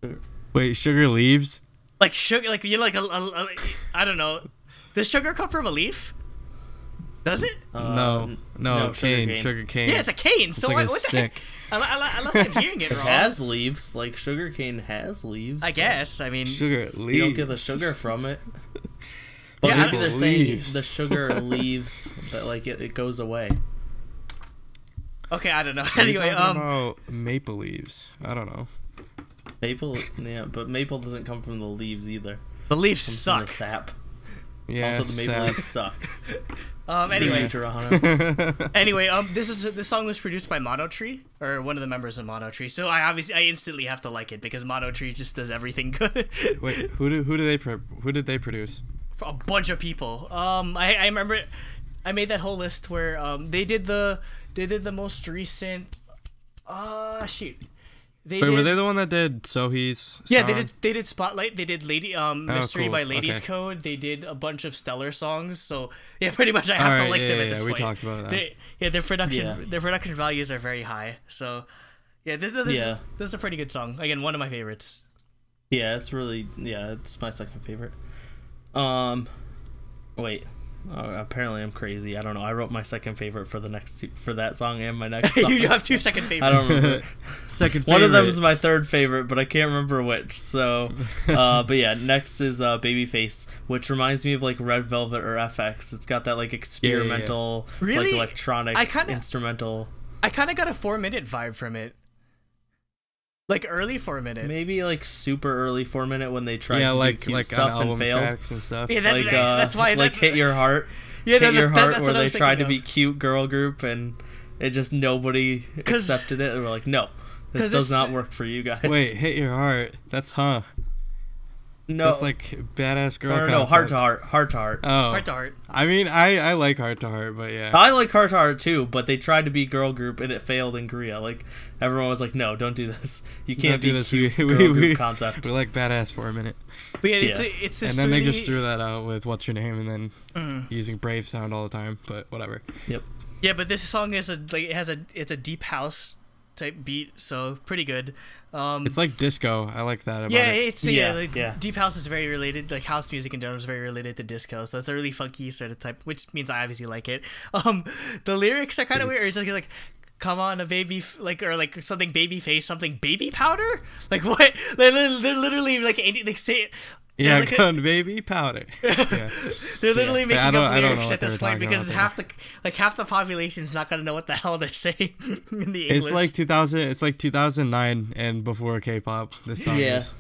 Wait, sugar leaves? Like sugar, like you're like I don't know. Does sugar come from a leaf? Does it? No, cane, sugar cane. Yeah, it's a cane. It's So like what a the stick. heck? Unless I'm hearing it wrong. It has leaves, like sugarcane has leaves. I guess. I mean, sugar leaves. You don't get the sugar from it. But Yeah, maybe they're leaves. saying the sugar leaves, but like it goes away. okay, I don't know. What are you Anyway, talking about maple leaves. I don't know. Maple, yeah, but maple doesn't come from the leaves either. the leaves It comes suck. from the sap. Yeah. Also, the Maple sad. Leafs suck. Anyway, Toronto. anyway, this song was produced by Mono Tree, or one of the members of Mono Tree. So I instantly have to like it because Mono Tree just does everything good. Wait, who did they produce? For a bunch of people. I remember I made that whole list where they did the most recent. Shoot. Were they the one that did Sohi's song? Yeah, they did Spotlight. They did Mystery cool. by Ladies Okay. Code. They did a bunch of Stellar songs. So yeah, pretty much I have to Alright, like them yeah, at this yeah, point. we talked about that. Their production values are very high. So yeah, this is a pretty good song. Again, one of my favorites. Yeah, it's my second favorite. Wait. Apparently I'm crazy. I don't know. I wrote my second favorite for that song and my next song. You have two second favorites. I don't remember. Second favorite. One of them is my third favorite, but I can't remember which. So, but yeah, next is Babyface, which reminds me of like Red Velvet or FX. It's got that like experimental, Really? like electronic instrumental. I kind of got a 4-minute vibe from it. Like early 4-minute. Maybe like super early 4-minute when they tried to like do cute on stuff and album failed. tracks and stuff. Yeah, That's why like Hit Your Heart. Yeah, Hit Your Heart, that's where what I they was tried to thinking be cute girl group and it just nobody accepted it. And we're like, no, this does not work for you guys. Wait, Hit Your Heart. That's No, That's like badass girl. no, Heart to concept. Heart. Oh, Heart to Heart. I mean, I like Heart to Heart, but yeah. I like Heart to Heart too, but they tried to be girl group and it failed in Korea. Like everyone was like, no, don't do this. You can't do be this. cute We girl group concept. We like badass for a minute, But yeah, Yeah. it's this and then they really- just threw that out with What's Your Name, and then using Brave sound all the time. But whatever. Yep. Yeah, but this song is it's a deep house type beat, so pretty good. It's like disco. I like that about Yeah, it. it's Yeah. deep house is very related. Like house music in general is very related to disco, so it's a really funky sort of type, which means I obviously like it. The lyrics are kind of weird. It's like come on, a baby, or like something baby face, something baby powder. Like what? They're literally like say it. Yeah, like gun baby powder. Yeah. They're literally making I don't up know lyrics what at they this were point talking because about half the population's not gonna know what the hell they're saying in the English. It's like 2000. It's like 2009 and before K-pop. This song Yeah. is.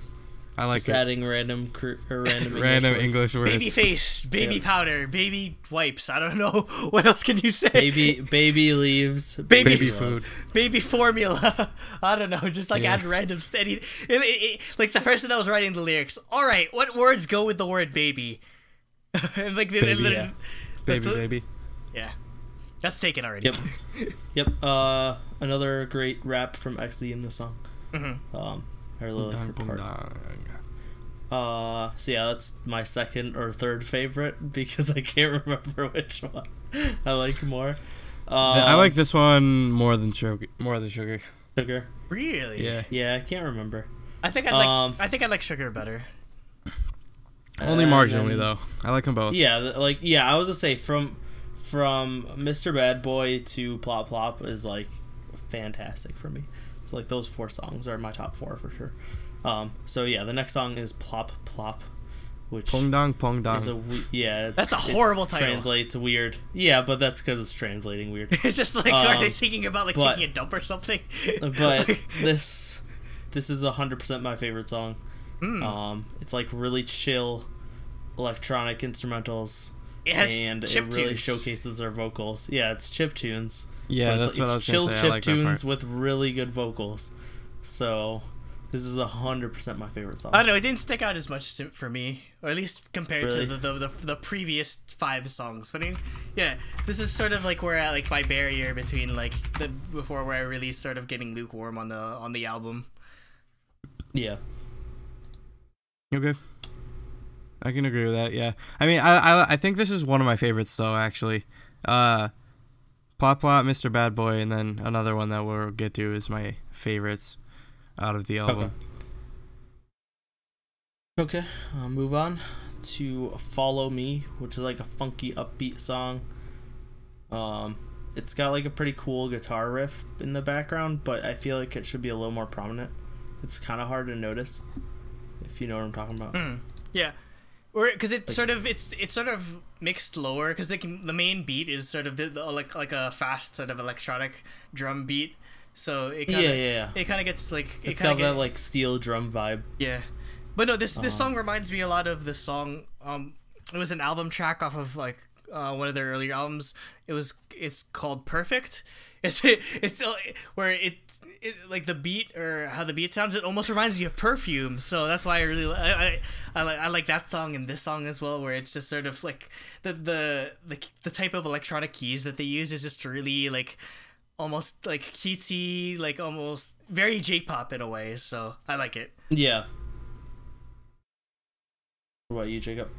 I like Just it. adding random Random English words. baby face, baby powder, baby wipes. I don't know what else can you say. Baby leaves. Baby love. food. Baby formula. I don't know. Just like add random steady. Like the person that was writing the lyrics. All right, what words go with the word baby? And like Baby, yeah. Baby. Yeah, that's taken already. Yep. Another great rap from XZ in the song. I really like her Dun, part. dun. So yeah, that's my second or third favorite because I can't remember which one I like more. I like this one more than sugar. Sugar. Really? Yeah. Yeah, I can't remember. I think I like sugar better. Only marginally though. I like them both. Yeah, I was gonna say from Mr. Bad Boy to Plop Plop is like fantastic for me. So like those 4 songs are my top 4 for sure. So yeah, the next song is Plop Plop, which Pong dong. is That's a horrible title. Translates weird. Yeah, but that's because it's translating weird. It's just like are they thinking about like but- taking a dump or something? But this is 100% my favorite song. It's like really chill electronic instrumentals. It has and it chip really tunes. showcases their vocals. Yeah, it's chip tunes. Yeah, but that's what I was chill gonna say. chip I like that tunes part. with really good vocals. So this is 100% my favorite song. I don't know. It didn't stick out as much for me, or at least compared Really? to the previous 5 songs. But I mean, yeah, this is sort of like where at like my barrier between like the before where I really sort of getting lukewarm on the album. Yeah. Okay. I can agree with that. Yeah. I mean, I think this is one of my favorites though. Actually, Plop Plop, Mr. Bad Boy, and then another one that we'll get to is my favorites out of the album. Okay. I'll move on to Follow Me, which is like a funky upbeat song. It's got like a pretty cool guitar riff in the background, but I feel like it should be a little more prominent. It's kind of hard to notice, if you know what I'm talking about. Yeah, or because it's sort of mixed lower because the main beat is sort of like a fast sort of electronic drum beat. So it kind of it kind of gets like It's got that like steel drum vibe. Yeah, but no, this song reminds me a lot of the song it was an album track off of like one of their earlier albums. It's called Perfect. It's where it like the beat or how the beat sounds, it almost reminds me of Perfume. So that's why I like that song and this song as well, where it's just sort of like the type of electronic keys that they use is just really like almost like cutesy, like almost very J-pop in a way. So I like it. Yeah. What about you, Jacob?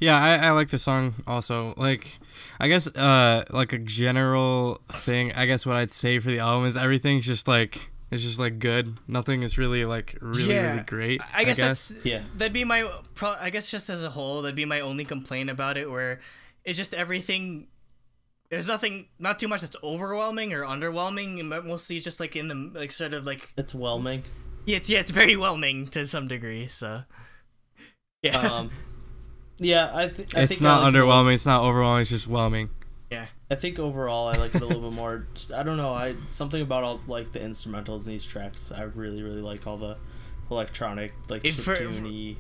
Yeah, I like the song also. Like, I guess like a general thing, I guess what I'd say for the album is everything's just like, it's just like good. Nothing is really like really great. I guess that's yeah. That'd be my I guess just as a whole, that'd be my only complaint about it, where it's just everything. There's not too much that's overwhelming or underwhelming. Mostly just like in the like sort of like it's whelming. Yeah, it's very whelming to some degree. So yeah. Yeah, I it's not underwhelming. It's not overwhelming. It's just whelming. Yeah. I think overall I like it a little bit more. Just, I don't know. Something about all like the instrumentals in these tracks. I really like all the electronic like chiptune-y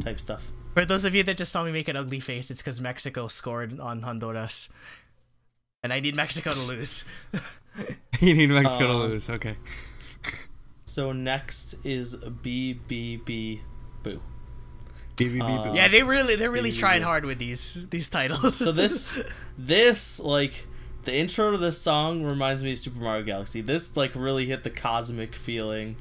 type stuff. For those of you that just saw me make an ugly face, it's because Mexico scored on Honduras, and I need Mexico to lose. You need Mexico to lose. Okay. So next is BBB Boo. Yeah, they're really trying hard with these titles. So this like the intro to this song reminds me of Super Mario Galaxy. This like really hit the cosmic feeling.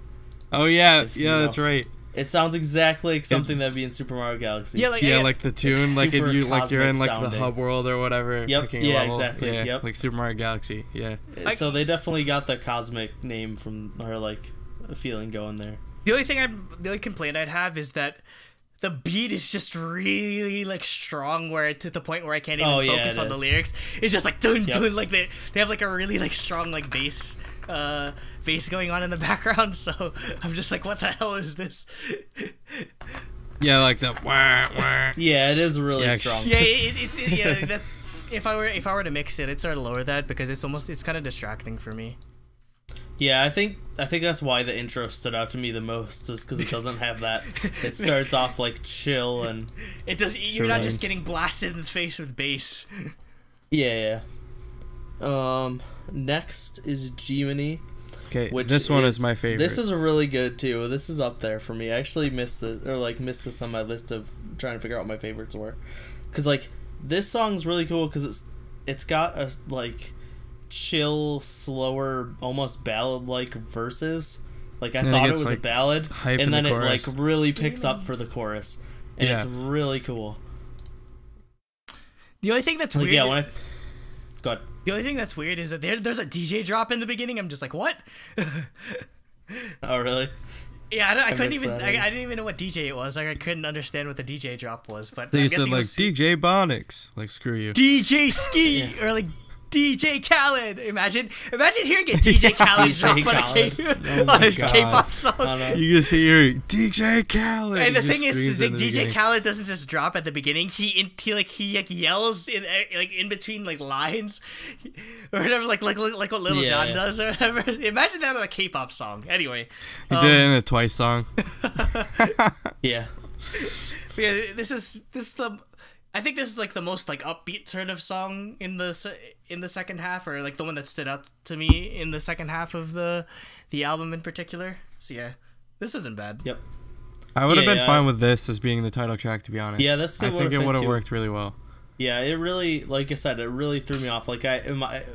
Oh yeah, that's right. It sounds exactly like something that'd be in Super Mario Galaxy. Yeah, like the tune, like if you like you're in like sounding. the hub world or whatever. Yep. Picking Yeah. a level. Exactly. Yeah, yep. Like Super Mario Galaxy. Yeah. So they definitely got the cosmic name from or like a feeling going there. The only complaint I'd have is that the beat is just really like strong, where to the point where I can't even focus on the lyrics. It's just like dun, dun, like they have like a really like strong like bass going on in the background. So I'm just like, what the hell is this? Yeah, like the wah, wah. Yeah, it is really strong. Yeah, that, if I were to mix it, I'd sort of lower that because it's kind of distracting for me. Yeah, I think that's why the intro stood out to me the most, was because it doesn't have that. It starts off like chill and it does. You're not just getting blasted in the face with bass. Yeah. Next is G-Mini. Okay, this one is my favorite. This is really good too. This is up there for me. I actually missed this on my list of trying to figure out what my favorites were, because like this song's really cool because it's got a like chill, slower, almost ballad-like verses. Like I thought it was like a ballad, and then it like really picks up for the chorus, and it's really cool. The only thing that's weird. Yeah, go ahead. The only thing that's weird is that there's a DJ drop in the beginning. I'm just like, what? Oh really? Yeah, I couldn't even. I didn't even know what DJ it was. Like, I couldn't understand what the DJ drop was. But they said like DJ Bonix. Like screw you. DJ Ski or like DJ Khaled. Imagine hearing a DJ Khaled drop on a K-pop song. You just hear DJ Khaled. And the thing is, DJ Khaled doesn't just drop at the beginning. He yells in between like lines or whatever, like what Lil Jon does or whatever. Imagine that on a K-pop song. Anyway, he did it in a Twice song. Yeah. Yeah, I think this is like the most like upbeat sort of song in the second half, or like the one that stood out to me in the second half of the album in particular. So yeah, this isn't bad. Yep. I would have been fine with this as being the title track, to be honest. Yeah, I think it would have worked really well. Yeah, it really, like I said, it really threw me off. Like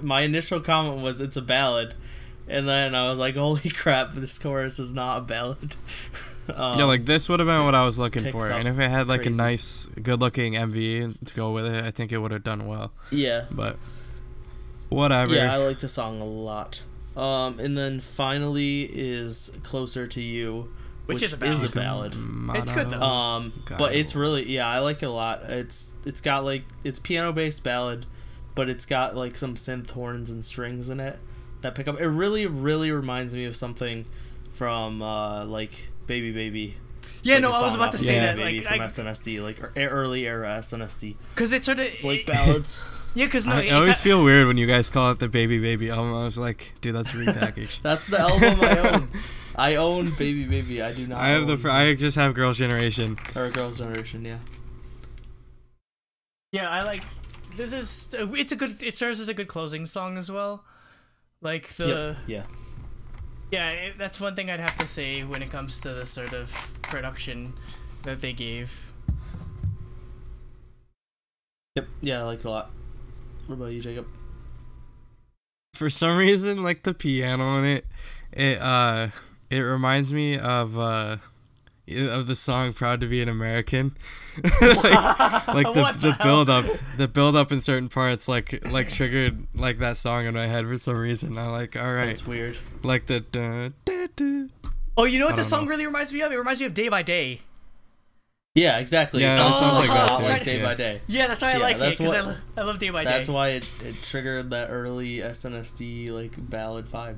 my initial comment was it's a ballad, and then I was like, holy crap, this chorus is not a ballad. Yeah, like this would have been what I was looking for, and if it had like a nice, good-looking MV to go with it, I think it would have done well. Yeah, but whatever. Yeah, I like the song a lot. And then finally is "Closer to You," which is a ballad. It's good though. But it's really I like it a lot. It's got like it's piano-based ballad, but it's got like some synth horns and strings in it that pick up. It really reminds me of something from like Baby Baby. Yeah, like no, I was about to say that. Baby from SNSD, like early era SNSD. Because it's sort of like ballads. Yeah, because I always feel weird when you guys call it the Baby Baby album. I was like, dude, that's repackaged. That's the album I own. I own Baby Baby. I do not. I just have Girls' Generation. Or Girls' Generation, yeah. Yeah, I like. This is it's a good. It serves as a good closing song as well. Like the Yep. that's one thing I'd have to say when it comes to the sort of production that they gave. Yep. Yeah, I like it a lot. What about you, Jacob? For some reason, like the piano in it reminds me of the song "Proud to Be an American." like the build up in certain parts like triggered like that song in my head for some reason. I like, all right, It's weird. like the Oh, you know what I this don't song know. really reminds me of? It reminds me of Day by Day. Yeah, exactly. Yeah, It that sounds like that a lot too. like Day Yeah. by Day. Yeah, that's why I Yeah, like it that's because what- I love Day by Day. That's why it triggered that early SNSD like ballad vibe.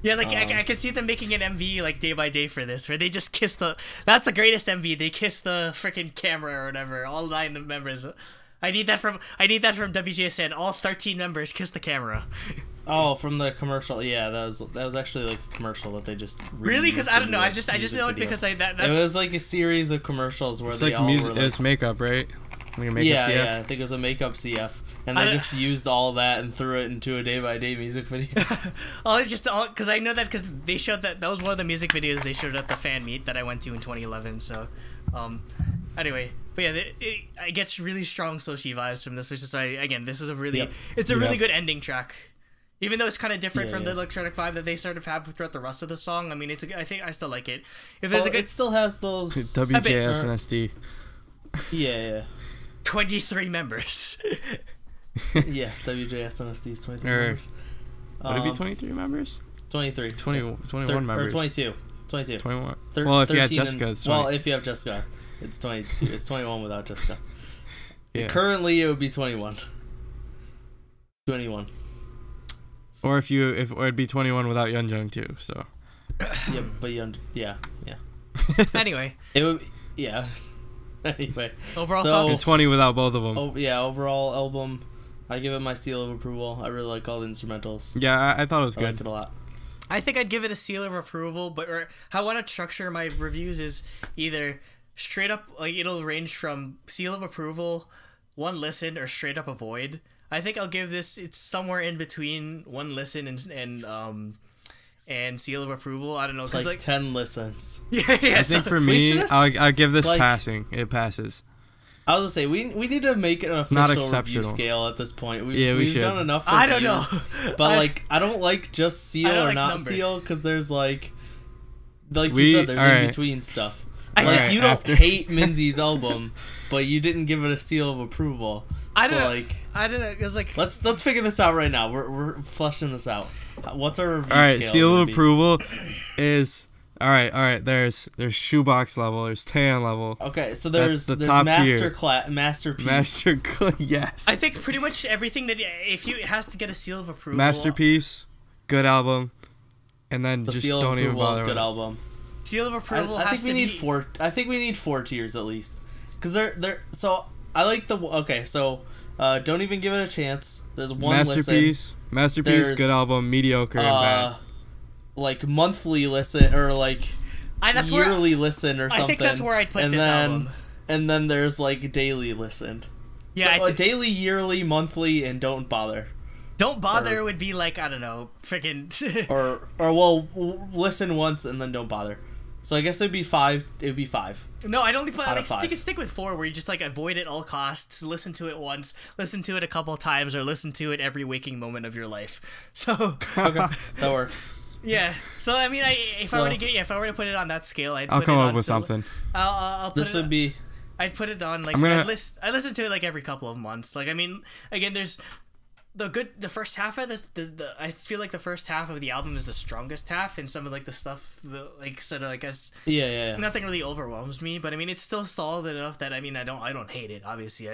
Yeah, like I could see them making an MV like Day by Day for this, where they just kiss the. That's the greatest MV. They kiss the freaking camera or whatever. All 9 members. I need that from WJSN. All 13 members kiss the camera. Oh, from the commercial. Yeah, that was actually like a commercial that they just Really? Because reused I don't know. into I a just music know it video. because that It was like a series of commercials where it's they like all music. were like, It's makeup, right? Like a makeup yeah, CF. yeah. I think it was a makeup CF, and I they don't- just used all that and threw it into a Day by Day music video. because I know that because they showed that was one of the music videos they showed at the fan meet that I went to in 2011. So, anyway, but yeah, I get really strong Soshi vibes from this, which is why again this is a really Yep. it's a really Yep. good ending track. Even though it's kind of different Yeah, from the yeah. electronic vibe that they sort of have throughout the rest of the song, I mean, I think I still like it. If there's Well, a good it still has those. WJSN. Yeah, 23 members. yeah. WJSNSD's 23 Or- members. Would it be 23 members? 23. 21 Or members. 22. 22. 21. Well, if you had 13 Jessica, it's 20. well, if you have Jessica, it's 22. It's 21 without Jessica. Yeah. Currently, it would be 21. 21. Or or it'd be 21 without Yeonjung too. So Yeah, but yeah. Anyway, It would. Yeah. Anyway. overall So- thoughts? and 20 without both of them. Oh yeah. Overall album, I give it my seal of approval. I really like all the instrumentals. Yeah, I thought it was I like good. it a lot. I think I'd give it a seal of approval, but how I want to structure my reviews is either straight up, like it'll range from seal of approval, 1 listen, or straight up avoid. I think I'll give this, it's somewhere in between 1 listen and seal of approval. I don't know, It's because like 10 listens. yeah, I think for we me, should've- I'll give this like- passing. It passes. I was gonna say we need to make an official Not review exceptional. scale at this point. Yeah, we we've should. done enough. I don't know. reviews, but like I don't like just seal I don't or like not number. seal because there's like you We- said, there's alright. in between stuff. I- Like Alright, you don't after- hate Minzy's album, but you didn't give it a seal of approval. I So don't know. like I don't know, it's like, let's figure this out right now. We're fleshing this out. What's our review All right, scale? seal gonna of be? approval is all right. There's shoebox level. There's tan level. Okay, so there's the top tier. masterpiece. Yes. I think pretty much everything that, if you, it has to get a seal of approval. Masterpiece, good album, and then The just seal of don't even approval bother. is with good it. album. Seal of approval I has think we to need be, 4. I think we need 4 tiers at least, because they're. So I like the. Okay, so don't even give it a chance. There's 1 Masterpiece, There's, good album, mediocre and bad. like monthly listen or like that's where yearly listen or something. I think that's where I'd put and this then, album. And then there's like daily listen. Yeah, So, daily, yearly, monthly, and don't bother. Don't bother would be like, I don't know, freaking. Or well, listen once and then don't bother. So I guess it'd be 5. It would be 5. No, I'd only put Out like of 5. stick with 4, where you just like avoid at all costs, listen to it once, listen to it a couple times, or listen to it every waking moment of your life. So Okay, that works. yeah. So I mean, if I were So- to put it on that scale, I'd I'll put come it up on, with so something. I'll put This it. would be. I'd put it on like I'm gonna- I listen to it like every couple of months. Like I mean, again, there's the first half of the I feel like the first half of the album is the strongest half, and some of like the stuff like sort of like as Yeah. nothing really overwhelms me, but I mean it's still solid enough that I mean I don't hate it. Obviously,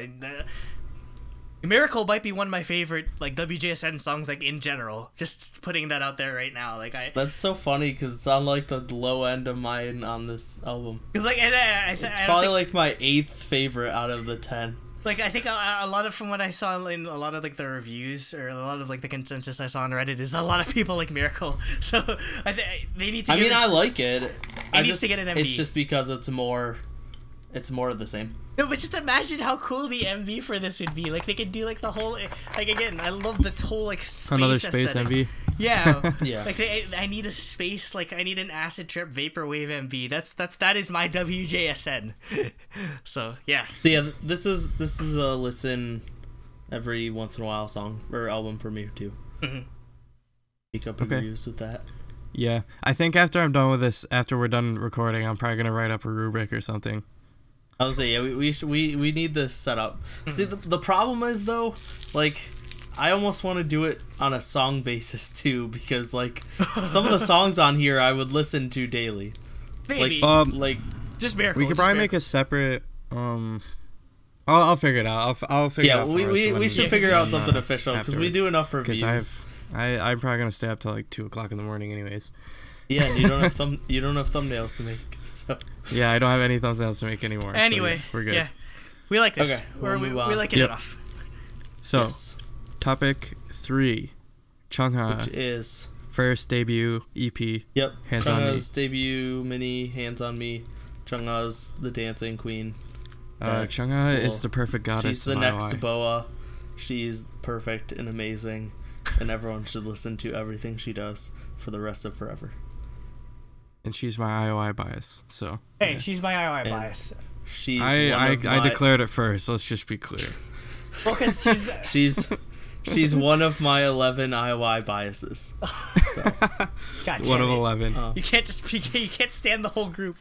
Miracle might be one of my favorite like WJSN songs like in general. Just putting that out there right now, like That's so funny because it's on like the low end of mine on this album. cause like It's probably like my 8th favorite out of the 10. like I think a lot of from what I saw in a lot of like the reviews or a lot of like the consensus I saw on Reddit is a lot of people like Miracle. So they need to. I mean, I like it. needs to get an MV. It's just because it's more It's more of the same. No, but just imagine how cool the MV for this would be. Like, they could do, like, the whole... Like, again, I love the whole, like, space Another space aesthetic. MV. Yeah. Yeah. Like, I need a space... Like, I need an acid trip vaporwave MV. That is my WJSN. So, yeah. So yeah, this is a listen every once in a while song or album for me, too. Mm-hmm. Pick up reviews with that. Yeah. I think after I'm done with this, after we're done recording, I'm probably going to write up a rubric or something. I was saying, yeah, we need this set up. See, the problem is, though, like, I almost want to do it on a song basis, too, because, like, some of the songs on here I would listen to daily. Maybe. Like just Miracle. We could probably make a separate, I'll figure it out. I'll figure it out. We should figure out something official, because we do enough reviews. Because I'm probably going to stay up till, like, 2 o'clock in the morning anyways. Yeah, and you don't have thumbnails to make, so... Yeah, I don't have any thumbnails to make anymore. Anyway, so yeah, we're good. Yeah. We like this. Okay, we like it enough. So, yes. Topic 3. Chungha. Which is... First debut EP. Yep. Hands on Me. Chungha's debut mini, Hands on Me. Chungha's the dancing queen. Chungha is the perfect goddess. She's the next Boa. She's perfect and amazing. And everyone should listen to everything she does for the rest of forever. And she's my IOI bias, so. Hey, she's my IOI bias. She's I declared it first. Let's just be clear. Well, 'cause she's one of my 11 IOI biases. So. God damn one of it. 11. You can't stand the whole group.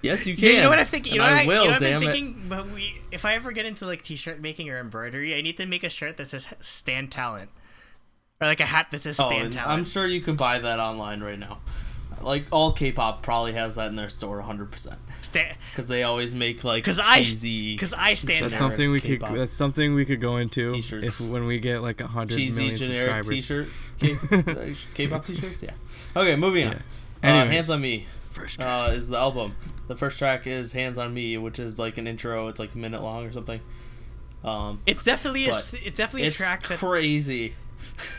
Yes, you can. You know what I'm thinking? You know I will, you know what damn I'm it. thinking? But if I ever get into like t-shirt making or embroidery, I need to make a shirt that says "Stand Talent," or like a hat that says "Stand Talent." I'm sure you can buy that online right now. Like all K-pop probably has that in their store 100%. Because they always make like cheesy. Because I stand. That's talent. something we K-pop. could. That's something we could go into T-shirts. when we get like 100 Cheesy million generic subscribers. T-shirt. K-pop T-shirts. Yeah. Okay, moving on. Anyways, Hands on Me. First track. Is the album. The first track is Hands on Me, which is like an intro. It's like a minute long or something. It's definitely a track that crazy.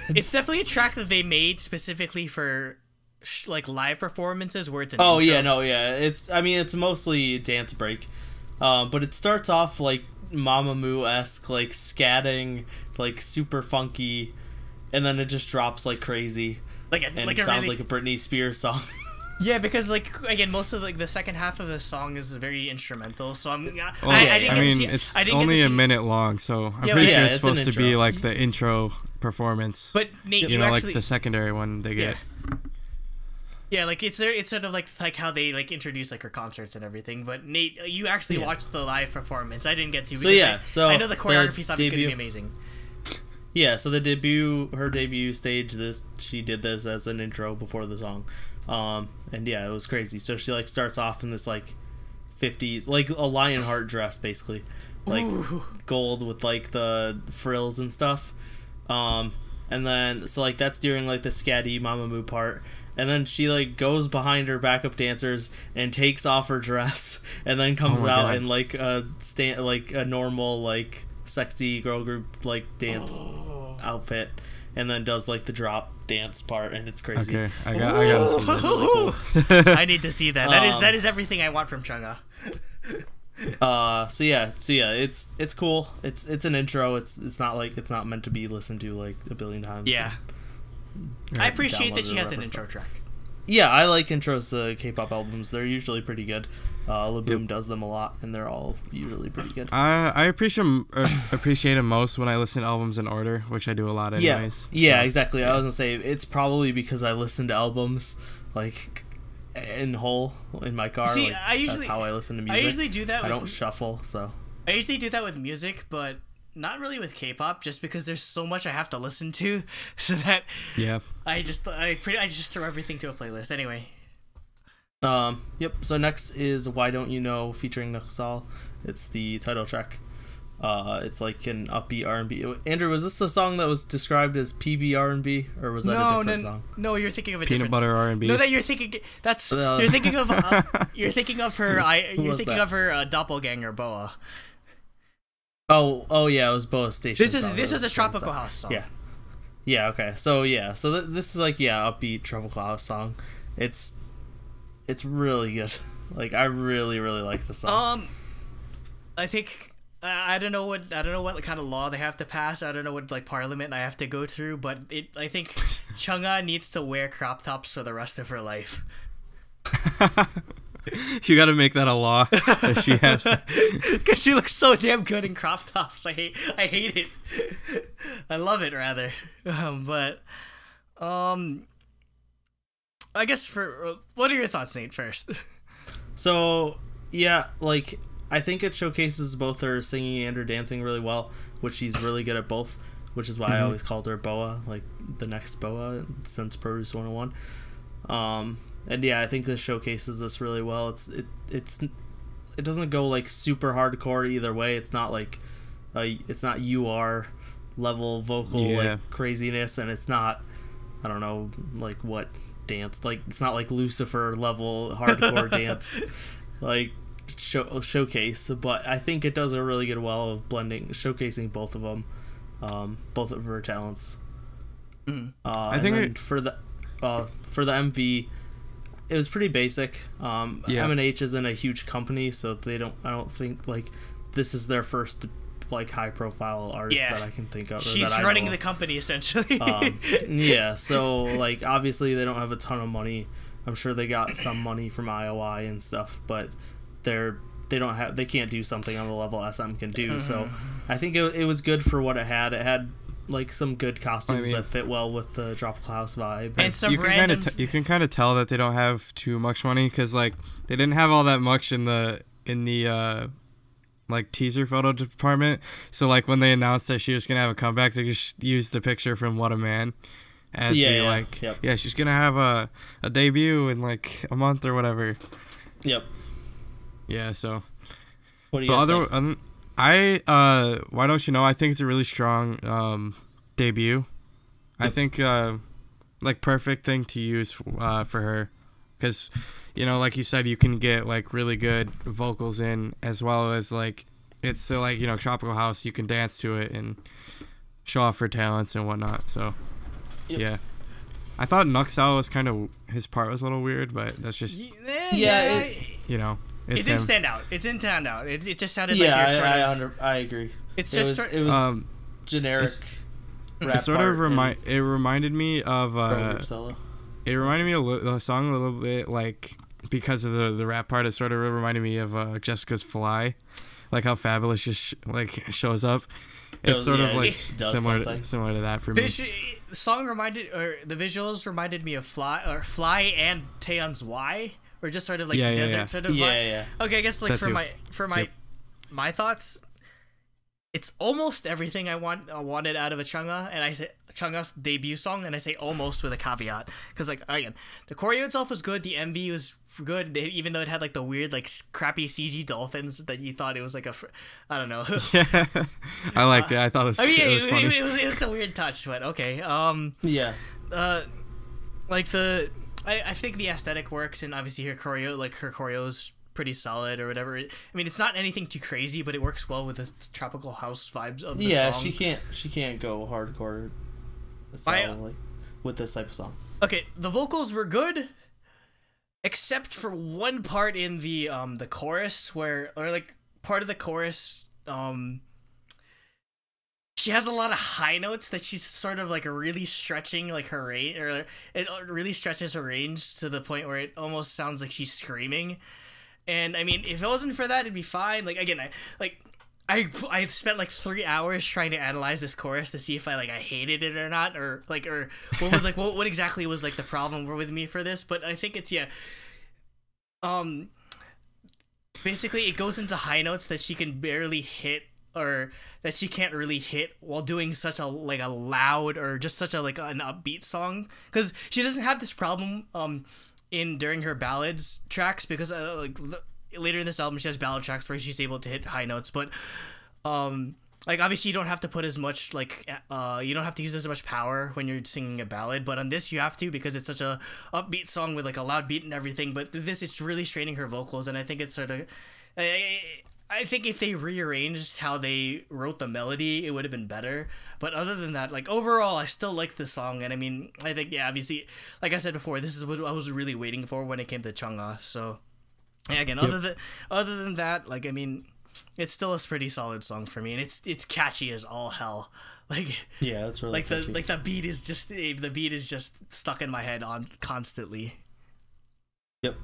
it's definitely a track that they made specifically for like live performances where it's an intro. It's mostly dance break, but it starts off like Mamamoo-esque, like scatting, like super funky, and then it just drops like crazy, it sounds like a Britney Spears song. Yeah, because like again, most of like the second half of the song is very instrumental. So it's only a minute long, so I'm pretty sure it's supposed to be like the intro performance. But Nate, you know, like the secondary one they get. Yeah, like it's sort of like how they like introduce like her concerts and everything. But Nate, you actually watched the live performance. I didn't get to. So I know the choreography stuff is going to be amazing. Yeah, so her debut stage, she did this as an intro before the song. And yeah, it was crazy. So she like starts off in this like 50s, like a Lionheart dress basically, like gold with like the frills and stuff. And then so like that's during like the scatty Mamamoo part, and then she like goes behind her backup dancers and takes off her dress, and then comes out in like a normal like sexy girl group like dance outfit, and then does like the drop dance part, and it's crazy. Okay, I gotta see this. Really cool. I need to see that. That is everything I want from Chungha. So yeah, it's cool. It's an intro. It's not meant to be listened to like a billion times. Yeah. I appreciate that she has an intro track. Yeah, I like intros to K-pop albums. They're usually pretty good. Laboom does them a lot, and they're all usually pretty good. I appreciate them most when I listen to albums in order, which I do a lot anyways. Yeah, exactly. I was gonna say it's probably because I listen to albums like in whole in my car. See, like, that's how I listen to music. I usually do that. I don't shuffle, so. I usually do that with music, but not really with K-pop, just because there's so much I have to listen to, so that I just throw everything to a playlist anyway. Yep. So next is Why Don't You Know featuring Naxal. It's the title track. It's like an upbeat R&B. Andrew, was this the song that was described as PB R&B, or was that a different song? No, you're thinking of a peanut butter R&B. No, that you're thinking you're thinking of her doppelganger Boa. Oh yeah, it was Boa Station. This is a tropical house song. Yeah. Okay. So this is like upbeat tropical house song. It's it's really good. Like, I really like the song. I think I don't know what kind of law they have to pass. I don't know what like parliament I have to go through, but I think Chungha needs to wear crop tops for the rest of her life. You got to make that a law that she has to. Because she looks so damn good in crop tops. I hate it. I love it rather. But I guess what are your thoughts, Nate? First. So yeah, like I think it showcases both her singing and her dancing really well, which she's really good at both. Which is why I always called her Boa, like the next Boa since Produce 101. And yeah, I think this showcases this really well. It doesn't go like super hardcore either way. It's not like it's not UR level vocal like craziness, and it's not, I don't know, like what dance, like it's not like Lucifer level hardcore dance like showcase. But I think it does a really good well of showcasing both of them, both of her talents. I think for the MV, it was pretty basic. M&H isn't a huge company, so I don't think like this is their first like high profile artist that I can think of. She's running the company essentially. So like obviously they don't have a ton of money. I'm sure they got some money from IOI and stuff, but they can't do something on the level SM can do. So I think it was good for what it had. It had like some good costumes that fit well with the tropical house vibe, and some you can kind of tell that they don't have too much money, because like they didn't have all that much in the like teaser photo department. So like when they announced that she was gonna have a comeback, they just used the picture from What a Man as she's gonna have a debut in like a month or whatever. So what do you think? Why Don't You Know, I think it's a really strong debut. I think like perfect thing to use for her, because like you said, you can get like really good vocals in, as well as like it's so like tropical house, you can dance to it and show off her talents and whatnot. So yeah, I thought Nuxal was his part was a little weird, but that's just it didn't stand out. It didn't stand out. It just sounded like I agree. It was generic. Rap it reminded me of it reminded me of the song a little bit, like because of the rap part. It sort of reminded me of Jessica's Fly, like how Fabulous just like shows up. It's sort of like similar to that for me. The song the visuals reminded me of Fly and Taeyeon's Y. Or just sort of like desert sort of vibe. Okay, I guess like my thoughts, it's almost everything I wanted out of a Chungha, and I say Chungha's debut song, and I say almost with a caveat, because like again, the choreo itself was good, the MV was good, even though it had like the weird like crappy CG dolphins that you thought it was like I don't know. I liked it. I thought it was. It was funny. It was a weird touch, but okay. Like I think the aesthetic works, and obviously her choreo is pretty solid or whatever. I mean, it's not anything too crazy, but it works well with the tropical house vibes of the song. She can't go hardcore with this type of song. Okay, the vocals were good, except for one part in the chorus part of the chorus, she has a lot of high notes that she's sort of like really stretching like her range, or it really stretches her range to the point where it almost sounds like she's screaming. And I mean, if it wasn't for that, it'd be fine. Like again, I spent like 3 hours trying to analyze this chorus to see if I hated it or not, or what was like what exactly was like the problem with me for this. But I think it's basically it goes into high notes that she can barely hit, or that she can't really hit while doing such a loud or just such a an upbeat song, because she doesn't have this problem during her ballads tracks, because later in this album she has ballad tracks where she's able to hit high notes, but obviously you don't have to put as much you don't have to use as much power when you're singing a ballad, but on this you have to, because it's such a upbeat song with a loud beat and everything. But this, it's really straining her vocals, and I think it's sort of I think if they rearranged how they wrote the melody, it would have been better. But other than that, like overall, I still like the song. And I mean, I think obviously, like I said before, this is what I was really waiting for when it came to Chungha. So, yeah, again, other than that, like I mean, it's still a pretty solid song for me, and it's catchy as all hell. Like yeah, it's really like catchy. the beat is just stuck in my head on constantly. Yep.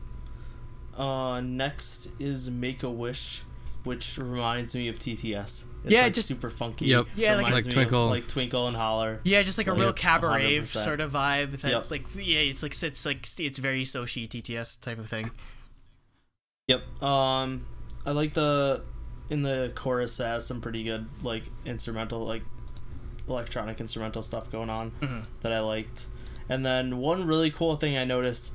Next is Make a Wish, which reminds me of TTS. It's Yeah, like just super funky. Yep. Yeah, Reminds me Twinkle. of, like Twinkle and Holler. Yeah, just like a real cabaret 100%. sort of vibe. That, Yep. Like yeah, it's it's very Soshi TTS type of thing. Yep. I like in the chorus it has some pretty good like instrumental, like electronic instrumental stuff going on that I liked. And then one really cool thing I noticed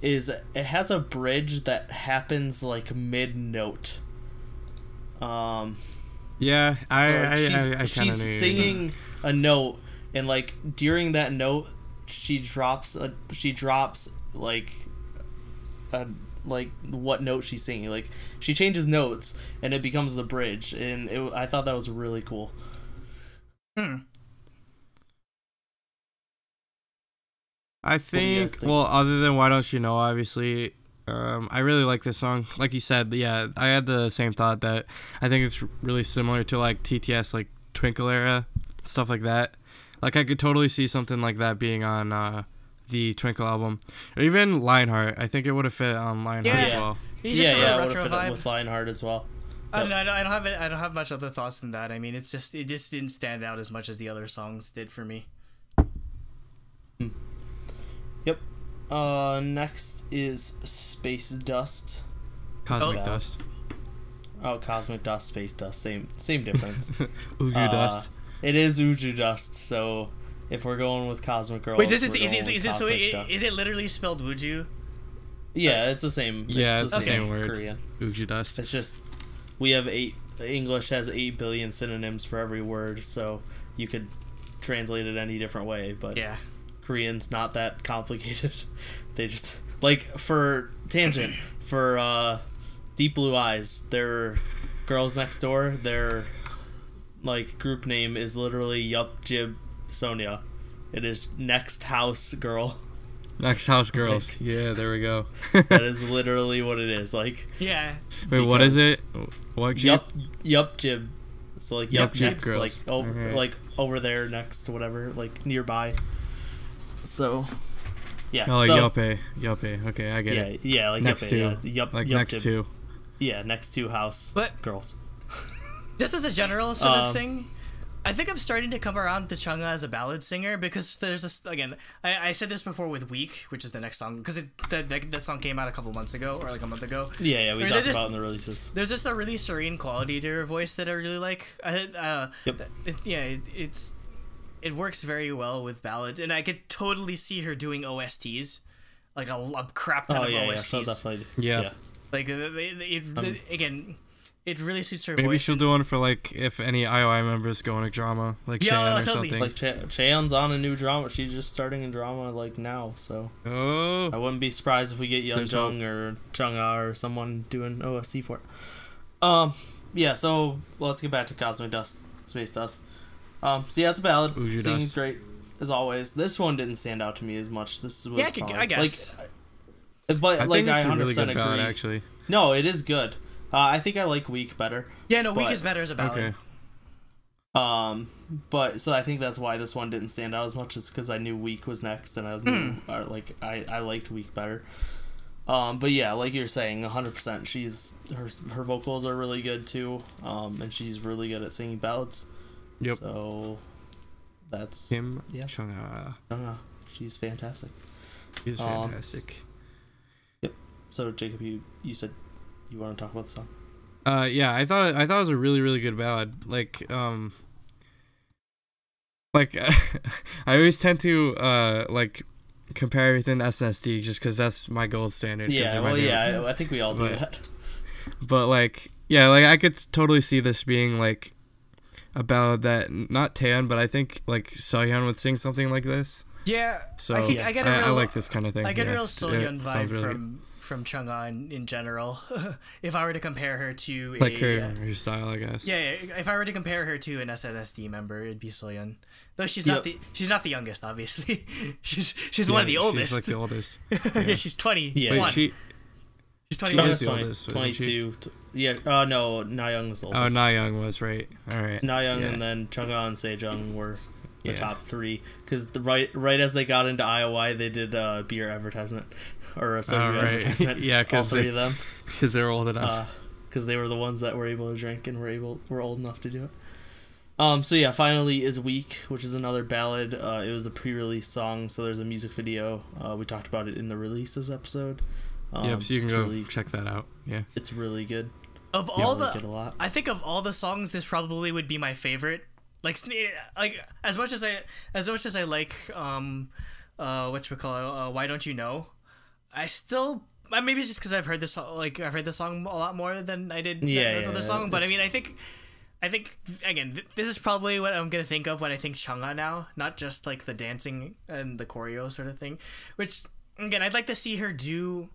is it has a bridge that happens like mid note. Yeah, I she's singing a note, and like during that note, she drops like what note she's singing. Like she changes notes, and it becomes the bridge, and I thought that was really cool. I think, well, other than Why Don't You Know, obviously, I really like this song. Like you said, yeah, I had the same thought that I think it's really similar to like TTS, like Twinkle era, stuff like that. Like I could totally see something like that being on the Twinkle album, or even Lionheart. I think it would have fit on Lionheart as well. Yeah, I would have fit it with Lionheart as well. I don't have much other thoughts than that. I mean, it just didn't stand out as much as the other songs did for me. Yep. Next is Space Dust. Cosmic Dust. Oh, Cosmic Dust, Space Dust, same difference. Uju Dust. It is Uju Dust, so if we're going with Cosmic Girls, wait, is it literally spelled Wuju? Yeah, it's the same. Yeah, it's the same word. Korean. Uju Dust. It's just we have English has 8 billion synonyms for every word, so you could translate it any different way, but yeah. Korean's not that complicated. They just like for tangent for Deep Blue Eyes, their Girls Next Door, their like group name is literally Yup Jib Sonia. It is Next House Girl. Next House Girls. Like, yeah, there we go. That is literally what it is. Like yeah. Wait, what is it? What Yup Jib. So like Yup Jib Girls. Like like over there next to whatever, like nearby. So, yeah. Oh, like so, Yope. Okay, I get it. Yeah, like next Yope, to, Yup, like Yup next Jib. to. Yeah, next to House Girls. Just as a general sort of thing, I think I'm starting to come around to Chungha as a ballad singer because there's this, again, I said this before with Weak, which is the next song, because that song came out a couple months ago, or like a month ago. Yeah, we talked about in the releases. There's just a really serene quality to her voice that I really like. It works very well with ballad, and I could totally see her doing OSTs, like a crap ton of OSTs. So definitely. Yeah. Like again, it really suits her Maybe voice. she'll do one for like if any IOI members go into drama, like Cheon or something. Like Cheon's on a new drama. She's just starting in drama like now, so I wouldn't be surprised if we get Yeonjung or Chungha or someone doing OST for it. Yeah. So let's get back to Cosmic Dust, Space Dust. So yeah, it's a ballad. Singing's great as always. This one didn't stand out to me as much. This was I guess. But I like think it's I 100% a really good agree. ballad, actually. No, it is good. I think I like Weak better. Yeah, no, Weak is better as a ballad. Okay. But so I think that's why this one didn't stand out as much, is because I knew Weak was next, and I knew I liked Weak better. But yeah, like you're saying, 100%. She's her vocals are really good too. And she's really good at singing ballads. Yep. So that's Chungha. She's fantastic. She's fantastic. Yep. So Jacob, you said you want to talk about the song? Yeah, I thought it was a really, really good ballad. Like I always tend to like compare everything to SNSD just because that's my gold standard. Yeah, well, yeah, I think we all do that. But like, yeah, like I could totally see this being like a ballad that not Taeyeon, but I think like Seohyun would sing something like this. Yeah. So I get a real, I like this kind of thing. I get a real Seohyun vibe from Chungha in general. If I were to compare her to like her style, I guess. Yeah, if I were to compare her to an SNSD member, it'd be Soyeon. Though she's not the youngest, obviously. she's one of the oldest. She's like the oldest. Yeah, she's 20. Yeah. Wait, she's 21. She is the oldest. 22. Yeah. No, Na-young was the oldest. Oh, Na-young was right. All right. Na-young, yeah. and then Chungha and Sejong were the Yeah. top three. Because right as they got into IOI, they did a beer advertisement or a soju advertisement. Yeah, all because three of them. Because they're old enough. Because they were the ones that were able to drink and were old enough to do it. So yeah, Finally is Weak, which is another ballad. It was a pre-release song, so there's a music video. We talked about it in the releases episode. Yep, so you can go check that out. Yeah, it's really good. Of all I like it a lot. I think of all the songs, this probably would be my favorite. Like as much as I like Why Don't You Know, I still maybe it's just because I've heard this song a lot more than I did the other song. But I mean, I think again, this is probably what I'm gonna think of when I think Chungha now, not just like the dancing and the choreo sort of thing. Which again, I'd like to see her do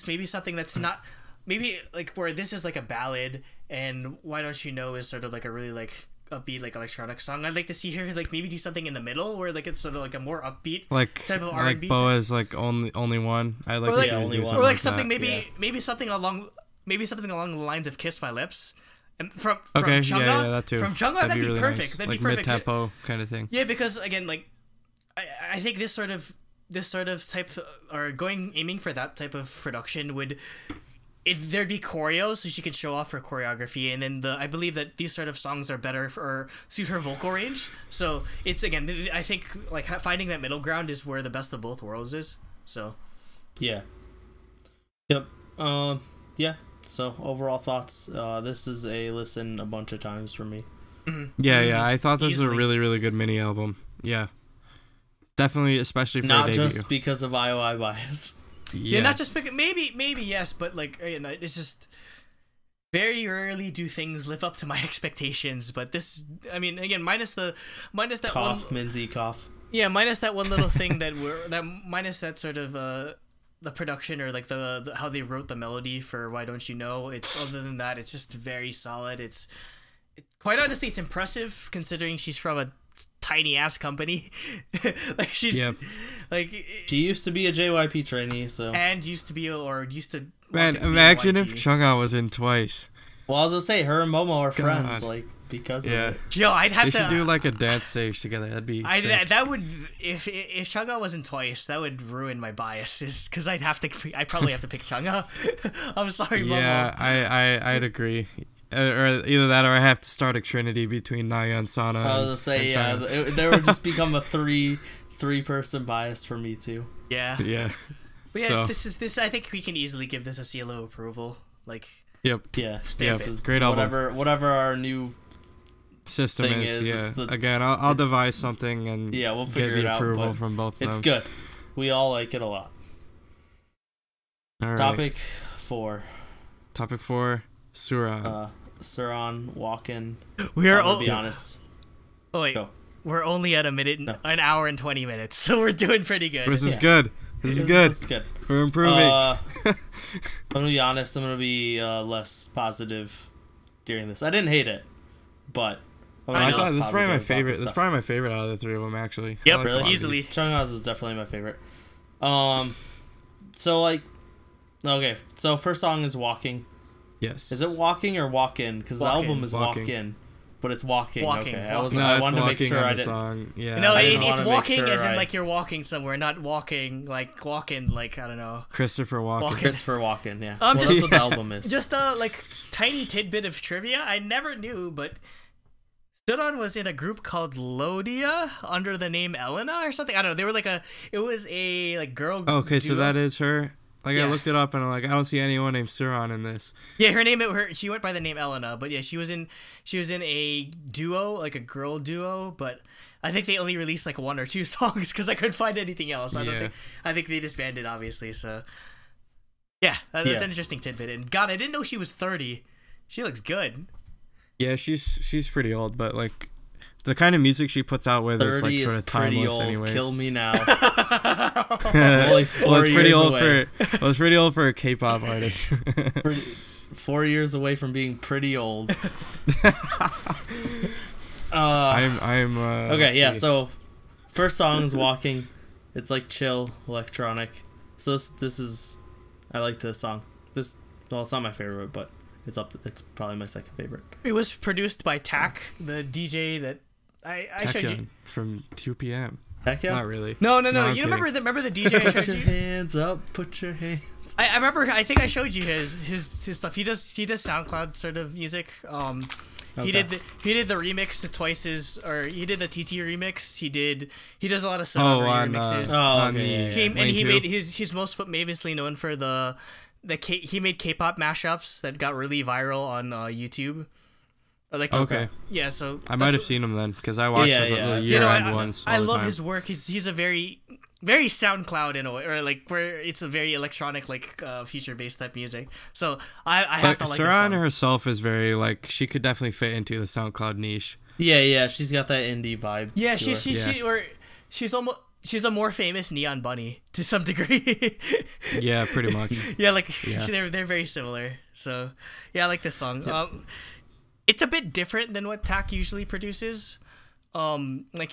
maybe something that's not maybe like where this is like a ballad and Why Don't You Know is sort of like a really like upbeat like electronic song. I'd like to see her like maybe do something in the middle where like it's sort of like a more upbeat like type of R&B. Like Boa's like only one. I like or to like, see her do or something like like something that. maybe something along the lines of Kiss My Lips. And from Okay, Chungha, yeah, that too. From Chungha, that'd be really perfect. Nice. That'd like be perfect. mid-tempo kind of thing. Yeah, because again, like I think this sort of type or aiming for that type of production there'd be choreo so she could show off her choreography, and then I believe that these sort of songs are better or suit her vocal range. So it's again, I think like finding that middle ground is where the best of both worlds is. So yeah. Yep. Yeah. So overall thoughts, this is a listen a bunch of times for me. Mm-hmm. Yeah, I thought this was a Easily. really, really good mini album. Yeah, definitely, especially for Not a debut. just because of IOI bias. Yeah, not just because maybe yes, but like it's just very rarely do things live up to my expectations. But this, I mean, again, minus that Cough, one, Minzy, cough. yeah, minus that one little thing minus that sort of the production or like the how they wrote the melody for Why Don't You Know. It's other than that, it's just very solid. It's quite honestly, it's impressive considering she's from a tiny ass company. Like she's like she used to be a JYP trainee, so and used to Man, want to be imagine a if YG. Chungha was in Twice. well, I was gonna say her and Momo are God. friends, like because of Yeah, it. Yo, I'd have they to should do like a dance stage together. That'd be sick. that would if Chungha wasn't Twice, that would ruin my biases because I'd probably have to pick Chungha. I'm sorry, Momo. Yeah, I'd agree. Or either that, or I have to start a trinity between Naya and Sana. I was gonna say and Chungha. there would just become a three person bias for me too. Yeah. Yeah. But yeah, So. this. I think we can easily give this a seal of approval. Like, Yep. Yeah, Yeah, this is great album. whatever our new System thing is, is, yeah. it's the- Again, I'll it's- devise something and Yeah, we'll get figure it the out, approval but from both of it's them. good. We all like it a lot. All right. Topic 4. Topic 4, Suran. Suran, Walkin. we are. I'm gonna be honest. Oh wait, Go. we're only at an hour and 20 minutes, so we're doing pretty good. This is yeah. good. This is good. It's good. We're improving. I'm gonna be honest. I'm gonna be less positive during this. I didn't hate it, but I thought this is probably my positive about favorite. this This is stuff. probably my favorite out of the three of them, actually. Yep, I like a lot of easily. these. Chungha's is definitely my favorite. So like, okay. So first song is Walking. Yes. Is it Walking or Walk-In? Because the Walk-In. album is Walking. Walk-In, but it's Walking. Walking. Okay, Walking. No, I it's wanted to make walking sure on I the didn't. song. Yeah. No, I didn't it's wanna make walking sure as in I- like you're walking somewhere, not walking like walking like I don't know. Christopher Walken. Walken. Christopher Walken. Yeah. I'm Well, just- that's what the album is. Just a like tiny tidbit of trivia I never knew, but Suran was in a group called Lodia under the name Elena or something. I don't know. They were like it was a like girl. Okay, so duo. that is her. Like Yeah. I looked it up and I'm like, I don't see anyone named Suran in this. Yeah, she went by the name Elena, but yeah, she was in a duo, like a girl duo, but I think they only released like 1 or 2 songs because I couldn't find anything else. I think they disbanded, obviously. So yeah, that's Yeah. an interesting tidbit. And God, I didn't know she was 30. She looks good. Yeah, she's pretty old, but like the kind of music she puts out with is like 30 sort is of pretty timeless old. anyways. Kill me now. I'm only 4 Well, it's pretty years old away. it's pretty old for a K-pop artist. 4 years away from being pretty old. I'm Okay, yeah, so first song is Walking. It's like chill electronic. So this is, I like this song. Well, it's not my favorite, but it's probably my second favorite. It was produced by Tak, the DJ that I showed you. Taecyeon from 2 p.m. Heck yeah. Not really. No. I'm You remember the DJ I Put showed your you? hands up, put your hands. I remember. I think I showed you his stuff. He does SoundCloud sort of music. He Okay. did the remix to Twice's, or he did the TT remix. He does a lot of Suran remixes. on okay, the yeah, yeah. And Lane he 2. made he's most famously known for he made K-pop mashups that got really viral on YouTube. Or like Okay. yeah, so I might have seen him then because I watched Yeah, those yeah. the You year-end ones. I all the love time. his work. He's a very SoundCloud in a way, or like where it's a very electronic, like future-based type music. So I have But to like this Suran song. herself is very like she could definitely fit into the SoundCloud niche. Yeah, she's got that indie vibe. Yeah, to her. she's a more famous Neon Bunny to some degree. Yeah, pretty much. Yeah, like Yeah. they're very similar. So yeah, I like this song. Yep. It's a bit different than what Tak usually produces. Like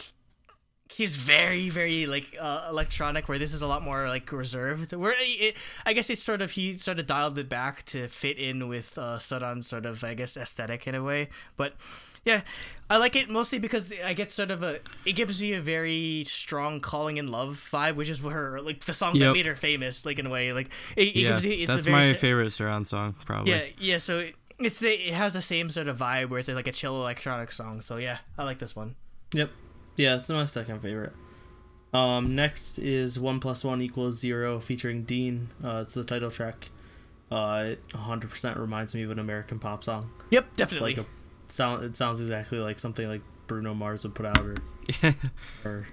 he's very like electronic, where this is a lot more like reserved. I guess it's sort of he sort of dialed it back to fit in with Suran's sort of, I guess, aesthetic in a way. But yeah, I like it mostly because I get sort of it gives you a very strong Calling in Love vibe, which is her, like the song that Yep. made her famous, like in a way. Like it Yeah, gives you, it's that's a very my favorite Suran song, probably. yeah. So it has the same sort of vibe where it's like a chill electronic song. So yeah, I like this one. Yep. Yeah, it's my second favorite. Next is 1 + 1 = 0 featuring Dean. It's the title track. It 100% reminds me of an American pop song. Yep, definitely. It's like it sounds exactly like something like Bruno Mars would put out, or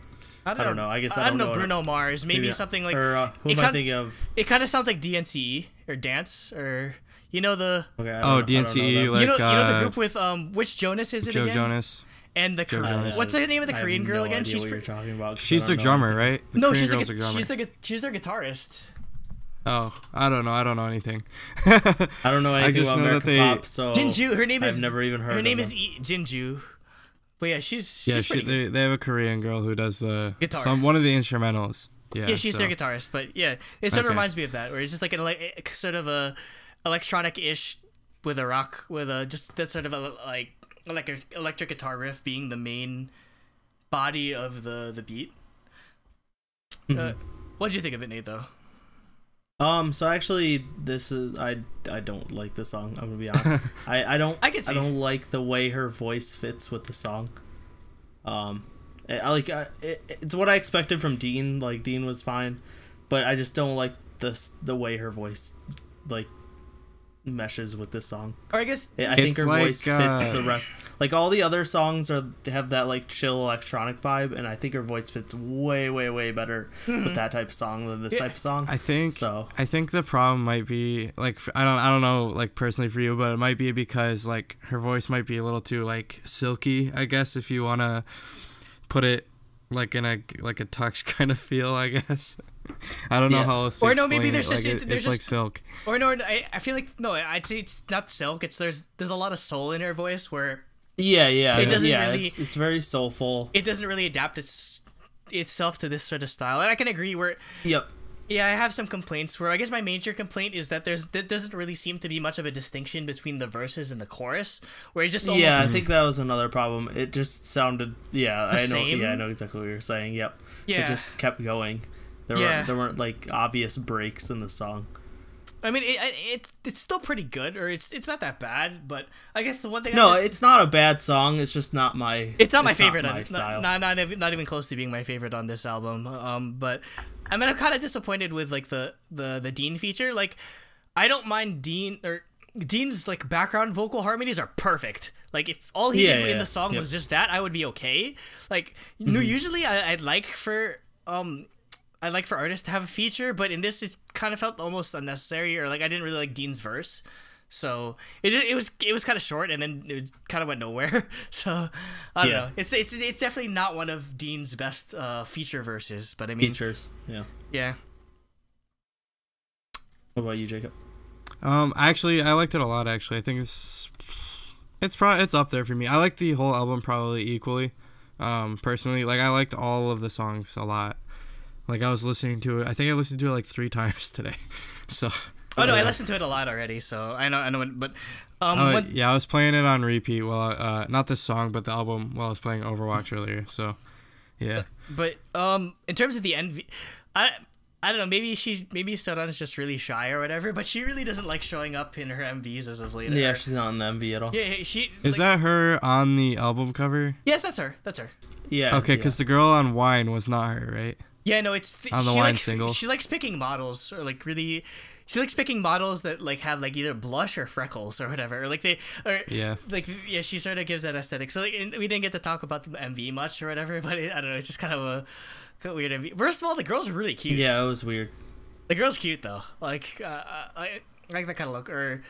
I don't know. I guess I don't know Bruno Mars. Maybe something like. Or who am I thinking of? It kind of sounds like DNCE or Dance, or you know the. Okay, DNCE, like you know the group with which Jonas is it Joe again? Jonas. And the Jonas. what's the name of the Korean I have girl no again? idea She's what you're talking about. 'Cause She's I the don't know drummer, anything. right? The no, Korean she's girl's the drummer. she's their guitarist. Oh, I don't know anything. I don't know anything just about know that American they- pop, so Jinju, her name is. I've never even heard. Her name of is them. Jinju. But yeah, she's Yeah, pretty good. they have a Korean girl who does the Guitar. one of the instrumentals. Yeah, Yeah, she's so. their guitarist, but yeah, it sort of Okay. reminds me of that, where it's just like sort of a electronic-ish with a rock, with a just that sort of a like an electric guitar riff being the main body of the beat. What did you think of it, Nate? Though. So actually, this is I don't like this song. I'm gonna be honest. I don't like the way her voice fits with the song. It's what I expected from Dean. Like Dean was fine, but I just don't like the way her voice like meshes with this song. Or I guess I think her like, voice fits the rest. Like all the other songs have that like chill electronic vibe, and I think her voice fits way better with that type of song than this type of song. I think the problem might be like I don't know like personally for you, but it might be because like her voice might be a little too like silky, I guess, if you want to put it like in a touch kind of feel, I guess. I don't know how else to or no, explain maybe it. there's just Like, there's it's just like silk. Or no, I feel like no, I'd say it's not silk. It's there's a lot of soul in her voice where It doesn't really. It's very soulful. It doesn't really adapt itself to this sort of style, and I can agree where. Yep. Yeah, I have some complaints where I guess my major complaint is that there doesn't really seem to be much of a distinction between the verses and the chorus, where it just almost I think that was another problem. It just sounded same? I know exactly what you're saying. Yep. Yeah. It just kept going. There weren't like obvious breaks in the song. I mean, it's still pretty good, or it's not that bad, but I guess the one thing. It's not a bad song. It's just not my. It's not my favorite. Not my style. Not even close to being my favorite on this album. But I mean, I'm kind of disappointed with like the Dean feature. Like, I don't mind Dean's like background vocal harmonies are perfect. Like if all he did in the song was just that, I would be okay. Like usually I'd like for artists to have a feature, but in this it kind of felt almost unnecessary, or like I didn't really like Dean's verse. So it was kind of short, and then it kind of went nowhere. So I don't know. It's definitely not one of Dean's best feature verses, but I mean features. Yeah. What about you, Jacob? Actually, I liked it a lot. Actually, I think it's up there for me. I like the whole album probably equally. Personally, like I liked all of the songs a lot. Like I was listening to it. I think I listened to it like 3 times today. So. Oh no, I listened to it a lot already. So I know. But yeah, I was playing it on repeat while not this song, but the album while I was playing Overwatch earlier. So, yeah. But in terms of the MV, I don't know. Maybe Suran is just really shy or whatever. But she really doesn't like showing up in her MVs as of late. Yeah, she's not in the MV at all. Yeah, she is that her on the album cover? Yes, that's her. Yeah. Okay, because the girl on Wine was not her, right? Yeah, no, it's on the Wine single. She likes picking models or like really. She likes picking models that like have like either blush or freckles or whatever, or like she sort of gives that aesthetic. So like, we didn't get to talk about the MV much or whatever, but I don't know, it's just kind of a weird MV. First of all, the girl's really cute. Yeah, it was weird. The girl's cute though. Like I like that kind of look. And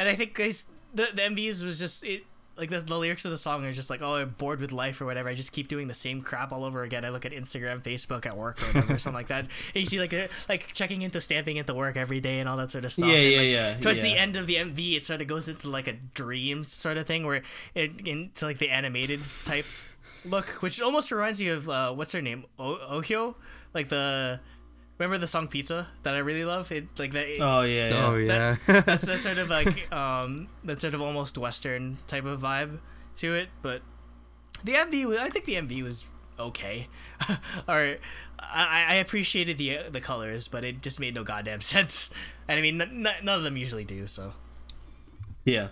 I think the MVs was just it. Like the lyrics of the song are just like, oh, I'm bored with life or whatever. I just keep doing the same crap all over again. I look at Instagram, Facebook at work or whatever, or something like that. And you see like checking into stamping into work every day and all that sort of stuff. Yeah. Towards the end of the MV, it sort of goes into like a dream sort of thing where into like the animated type look, which almost reminds you of what's her name, Ohio, like the. Remember the song Pizza that I really love? It like that. Oh yeah. That's sort of like that sort of almost Western type of vibe to it. But the MV, I think the MV was okay. Or I appreciated the colors, but it just made no goddamn sense. And I mean, none of them usually do. So. Yeah.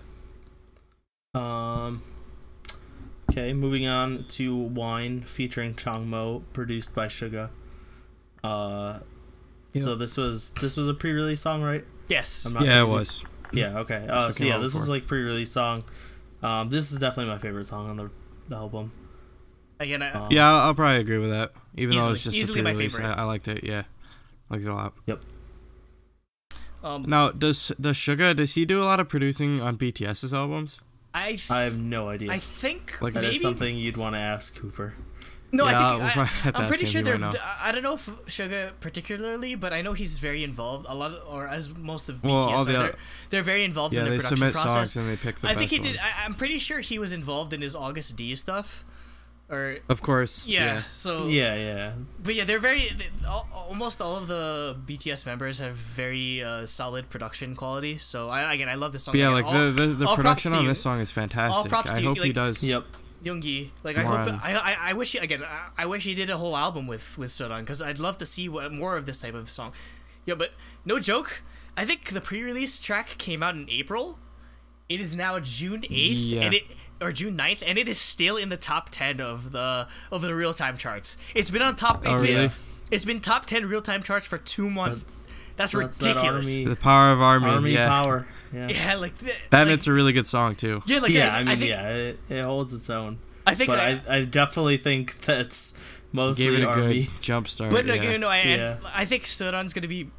Okay, moving on to Wine featuring Chungha, produced by Chungha. So this was a pre-release song, right? Yes. It was. Yeah. Okay. So yeah, this was like pre-release song. This is definitely my favorite song on the album. Again, I'll probably agree with that. Even though it's just a pre-release, my I liked it. Yeah, liked it a lot. Yep. Now, does Chungha, does he do a lot of producing on BTS's albums? I have no idea. I think that is something you'd want to ask Cooper. No, yeah, I'm pretty sure they're. I don't know if Chungha particularly, but I know he's very involved. A lot, or as most of BTS they're very involved in the production process. Yeah, they submit songs and they pick the best ones. I think he did. I'm pretty sure he was involved in his August D stuff. Or of course. Yeah. So. Yeah. But yeah, almost all of the BTS members have very solid production quality. So I love this song. But yeah, like the production on this song is fantastic. I hope he does. Yep. Yoongi, like I wish he did a whole album with Suran, because I'd love to see more of this type of song. Yeah, but no joke, I think the pre-release track came out in April. It is now June 8th, or June 9th, and it is still in the top 10 of the real-time charts. It's been on top. Really? It's been top 10 real-time charts for 2 months. That's ridiculous. The power of Army power. Yeah, like that. It's a really good song too. Yeah, like I think it holds its own. I definitely think that's mostly gave it a Army. good jump start. But I think Suran's gonna be.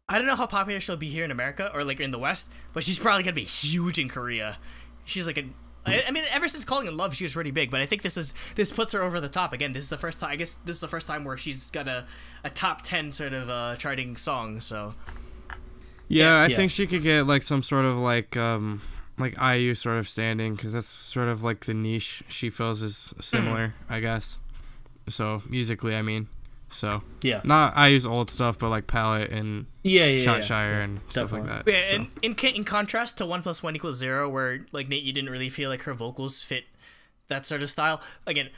I don't know how popular she'll be here in America or like in the West, but she's probably gonna be huge in Korea. She's like I mean, ever since Calling in Love, she was pretty big, but I think this puts her over the top. Again, this is the first time. I guess this is the first time where she's got a top 10 sort of charting song. So. Yeah, I think she could get like some sort of like IU sort of standing, because that's sort of like the niche she feels is similar, I guess. So musically, I mean, so yeah, not IU's old stuff, but like Palette and Shotshire and stuff like that. Yeah, so. and in contrast to 1 + 1 = 0, where like Nate, you didn't really feel like her vocals fit that sort of style. Again,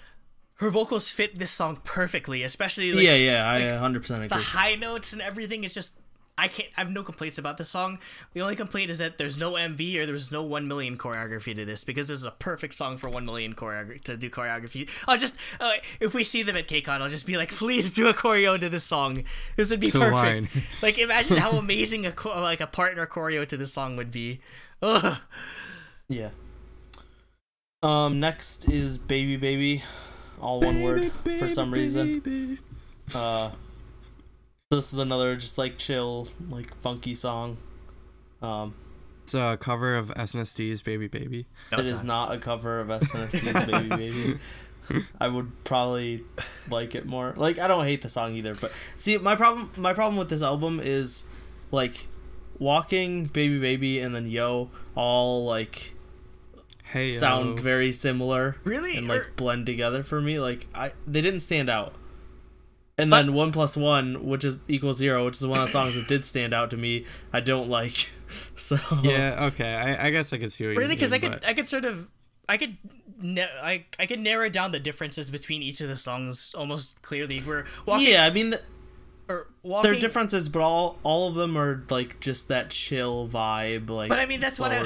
her vocals fit this song perfectly, especially like, I 100% agree. The high notes and everything is just. I have no complaints about this song. The only complaint is that there's no MV or there's no 1 million choreography to this, because this is a perfect song for 1 million to do choreography. I'll just if we see them at KCON, I'll just be like, please do a choreo to this song. This would be perfect. Like, imagine how amazing a partner choreo to this song would be. Ugh. Yeah. Next is Baby Baby, all one word for some reason. This is another just like chill, like funky song. It's a cover of SNSD Baby Baby. No, It is not a cover of SNSD Baby Baby. I would probably like it more. Like, I don't hate the song either, but see, my problem with this album is like Walking, Baby Baby, and then Yo all like Hey, sound very similar. Really? And like blend together for me. Like they didn't stand out. And then 1+1, which is equals 0, which is one of the songs that did stand out to me, I don't like. So yeah, okay. I guess I could see what you really, because mean, I could narrow down the differences between each of the songs almost clearly. Where Walking, yeah, I mean, Walking, there are differences, but all of them are like just that chill vibe, like. But I mean, that's what I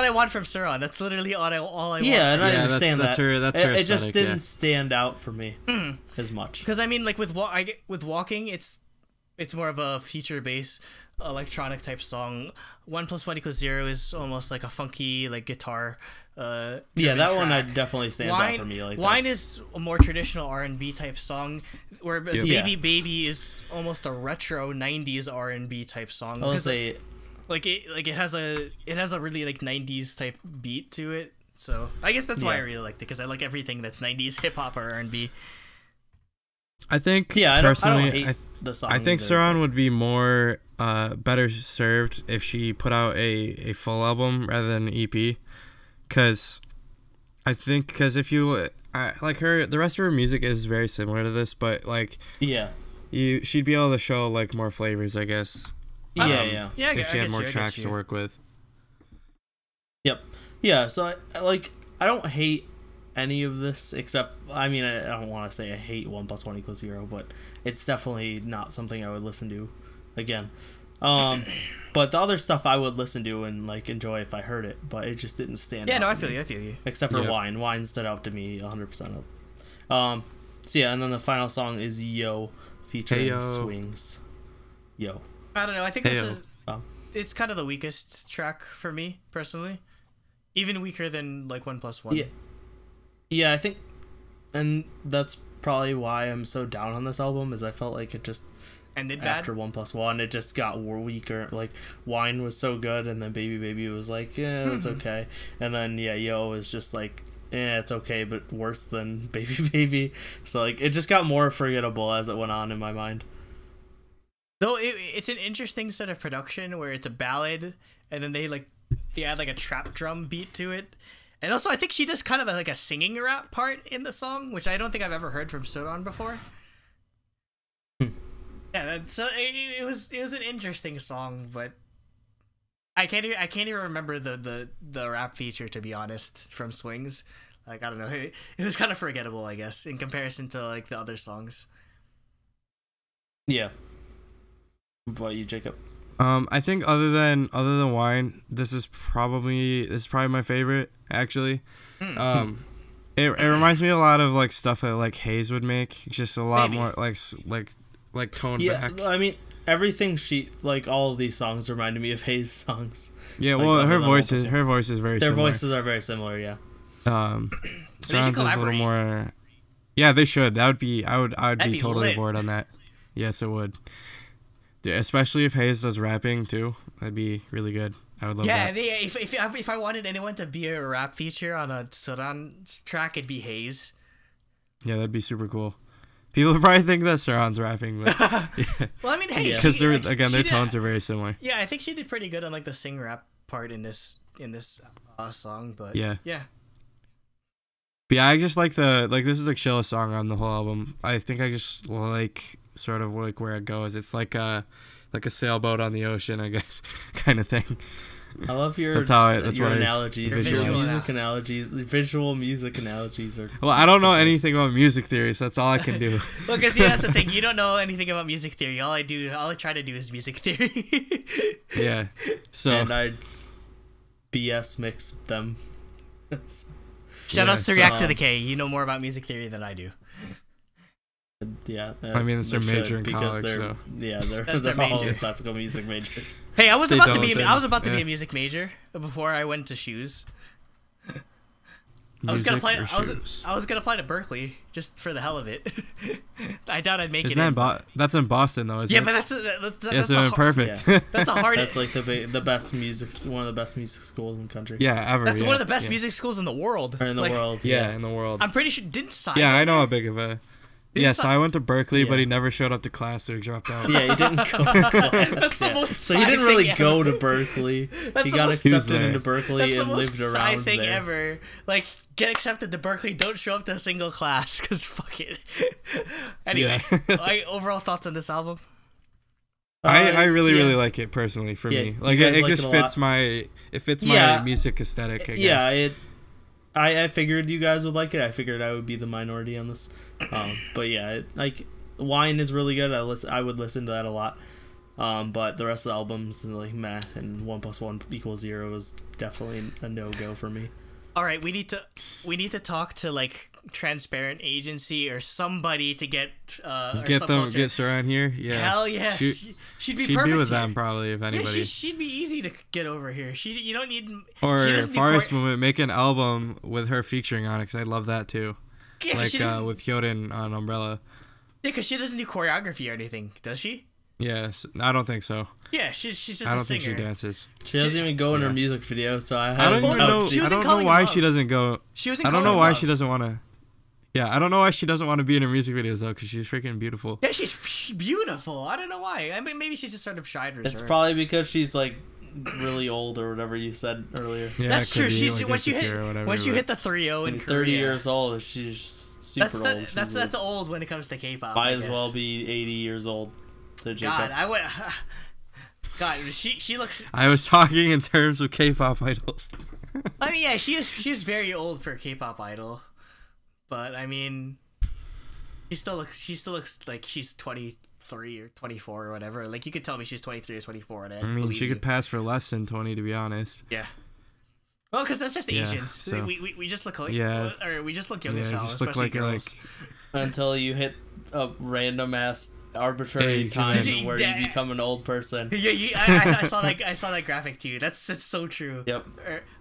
want from Suran. That's literally all I want. Yeah, and I understand that's that. Her It just aesthetic, didn't stand out for me as much. Because I mean, like with Walking, it's more of a feature based electronic type song. 1+1=0 is almost like a funky like guitar. Yeah, that track. one definitely stands out for me. Like Wine is a more traditional R&B type song, whereas Baby Baby is almost a retro 90s R&B type song. I would say, it has a really like 90s type beat to it. So I guess that's why I really liked it, because I like everything that's 90s hip hop or R&B. I think personally, personally, I don't hate the song I think either. Suran would be more better served if she put out a full album rather than an EP, because if you like her, the rest of her music is very similar to this, but like she'd be able to show like more flavors, I guess. Yeah. If she had more tracks to work with. Yep. Yeah. So I don't hate any of this, except I mean I don't want to say I hate 1+1=0, but it's definitely not something I would listen to again. But the other stuff I would listen to and like enjoy if I heard it, but it just didn't stand out. Yeah, no, I feel you. Except for Wine stood out to me 100%. So yeah, and then the final song is Yo featuring Swings. Yo. I don't know. I think it's kind of the weakest track for me personally, even weaker than like 1+1. Yeah, I think, and that's probably why I'm so down on this album, is I felt like it just ended after bad. 1+1, it just got weaker. Like Wine was so good, and then Baby Baby was like, yeah, it's okay, and then Yo was just like, it's okay, but worse than Baby Baby. So like it just got more forgettable as it went on in my mind. Though it's an interesting sort of production where it's a ballad, and then they add like a trap drum beat to it. And also, I think she does kind of like a singing rap part in the song, which I don't think I've ever heard from Suran before. Yeah, so it was an interesting song, but I can't even remember the rap feature, to be honest, from Swings. Like, I don't know, it was kind of forgettable, I guess, in comparison to like the other songs. Yeah. What about you, Jacob? I think other than Wine, this is probably my favorite, actually. It reminds me a lot of like stuff that like Hayes would make, just a lot more like toned back. I mean, everything all of these songs reminded me of Hayes songs. Yeah, well, her voice is very similar. Their voices are very similar, yeah. Surrounds is a little more. Yeah, they should. I would be totally lit. aboard on that. Yes, it would. Yeah, especially if Hayes does rapping too, that'd be really good. I would love that. Yeah, if I wanted anyone to be a rap feature on a Suran track, it'd be Hayes. Yeah, that'd be super cool. People would probably think that Suran's rapping, but yeah. Well, I mean, hey, because their tones are very similar. Yeah, I think she did pretty good on like the sing rap part in this song, but yeah. But yeah, I just like this is the chillest song on the whole album. I think I just like sort of like where it goes. It's like a sailboat on the ocean, I guess, kind of thing. I love your analogies. Visual music analogies are. Well, I don't know anything about music theory, so that's all I can do. Well, because that's the thing. You don't know anything about music theory. All I try to do is music theory. Yeah. So. And I BS mix them. Shout outs to React to the K. You know more about music theory than I do. Yeah, I mean, it's their major in college, so yeah, they're all classical music majors. Hey, I was about to be a music major before I went to shoes. music or I shoes? was gonna apply to Berkeley just for the hell of it. I doubt I'd make Isn't it. That's in Boston though, isn't Yeah, it? but that's Yeah, so perfect. Yeah. that's a hard. That's like the best music, one of the best music schools in the country. Yeah, ever. That's yeah, one of the best yeah. music schools in the world. Or in the world. Yeah, in the world. I'm pretty sure didn't sign. Yeah, I know how big of a. Didn't Yes, I went to Berkeley, Yeah. but he never showed up to class, so he dropped out. Yeah, he didn't go to class. That's the most So he didn't Psy really thing go ever. to Berkeley. That's He the got most- He was accepted there. into Berkeley That's the and most lived Psy around thing there. ever. Like, get accepted to Berkeley, don't show up to a single class, because fuck it. Anyway, overall thoughts on this album? I really yeah. really like it personally for Yeah, me. you Like guys it like just it a fits lot. my Yeah. music aesthetic. I guess. Yeah, I figured you guys would like it. I figured I would be the minority on this. But yeah, like Wine is really good. I would listen to that a lot. But the rest of the albums like meh, and 1 + 1 = 0 is definitely a no go for me. All right, we need to talk to like Transparent Agency or somebody to get or Get Subculture. Suran here. Yeah. Hell yeah, She- she'd be She'd perfect be with here. them probably if Yeah, anybody. she'd be easy to get over here. You don't need. Or she doesn't do Forest chor- Movement, make an album with her featuring on it, because I love that too. Yeah, 'cause Like she doesn't, with Hyoden on Umbrella. yeah, 'cause she doesn't do choreography or anything, does she? Yes, I don't think so. Yeah, she's just I a don't singer. think she dances. She doesn't even go in her Yeah. music video, so I I don't Oh, even no, know. she was I in don't know Calling why Above. she doesn't go. She was in I don't know Calling why Above. she doesn't want to. Yeah, I don't know why she doesn't want to be in her music videos though, because she's freaking beautiful. Yeah, she's beautiful. I don't know why. I mean, maybe she's just sort of shy to It's reserve. probably because she's like really old or whatever you said earlier. Yeah, That's it could true. be, She's like, once you hit insecure or whatever, once you but- hit the 3-0 in And 30 Korea, years old, she's super old. She's that's like- old when it comes to K-pop. might I as guess. well be 80 years old. To Jacob. God, I would. God, she looks. I was talking in terms of K-pop idols. I mean, yeah, she's very old for a K-pop idol, but I mean, she still looks like she's 23 or 24 or whatever. Like you could tell me she's 23 or 24, and I mean, she could pass for less than 20, to be honest. Yeah. Well, because that's just Yeah, Asians. so- We just look like Yeah. or we just look young Yeah, as hell, just look especially like girls. Until you hit a random ass arbitrary Age, time man. where you become an old person. Yeah, I saw that graphic too. That's so true. Yep.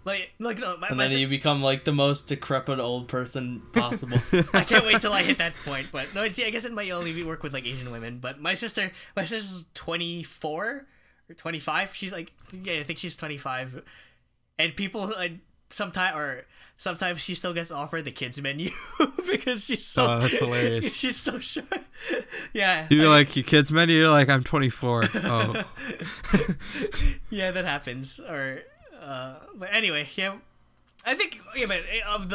Like no, And then you become like the most decrepit old person possible. I can't wait till I hit that point. But no, see, I guess it might only work with like Asian women. But my sister's 24 or 25. She's like, yeah, I think she's 25. And people sometimes she still gets offered the kids menu because she's so. Oh, that's hilarious. She's so short. Yeah. You'd be like, your kids menu? You're like, I'm 24. Oh. Yeah, that happens. Or, but anyway, yeah. I think, yeah, but of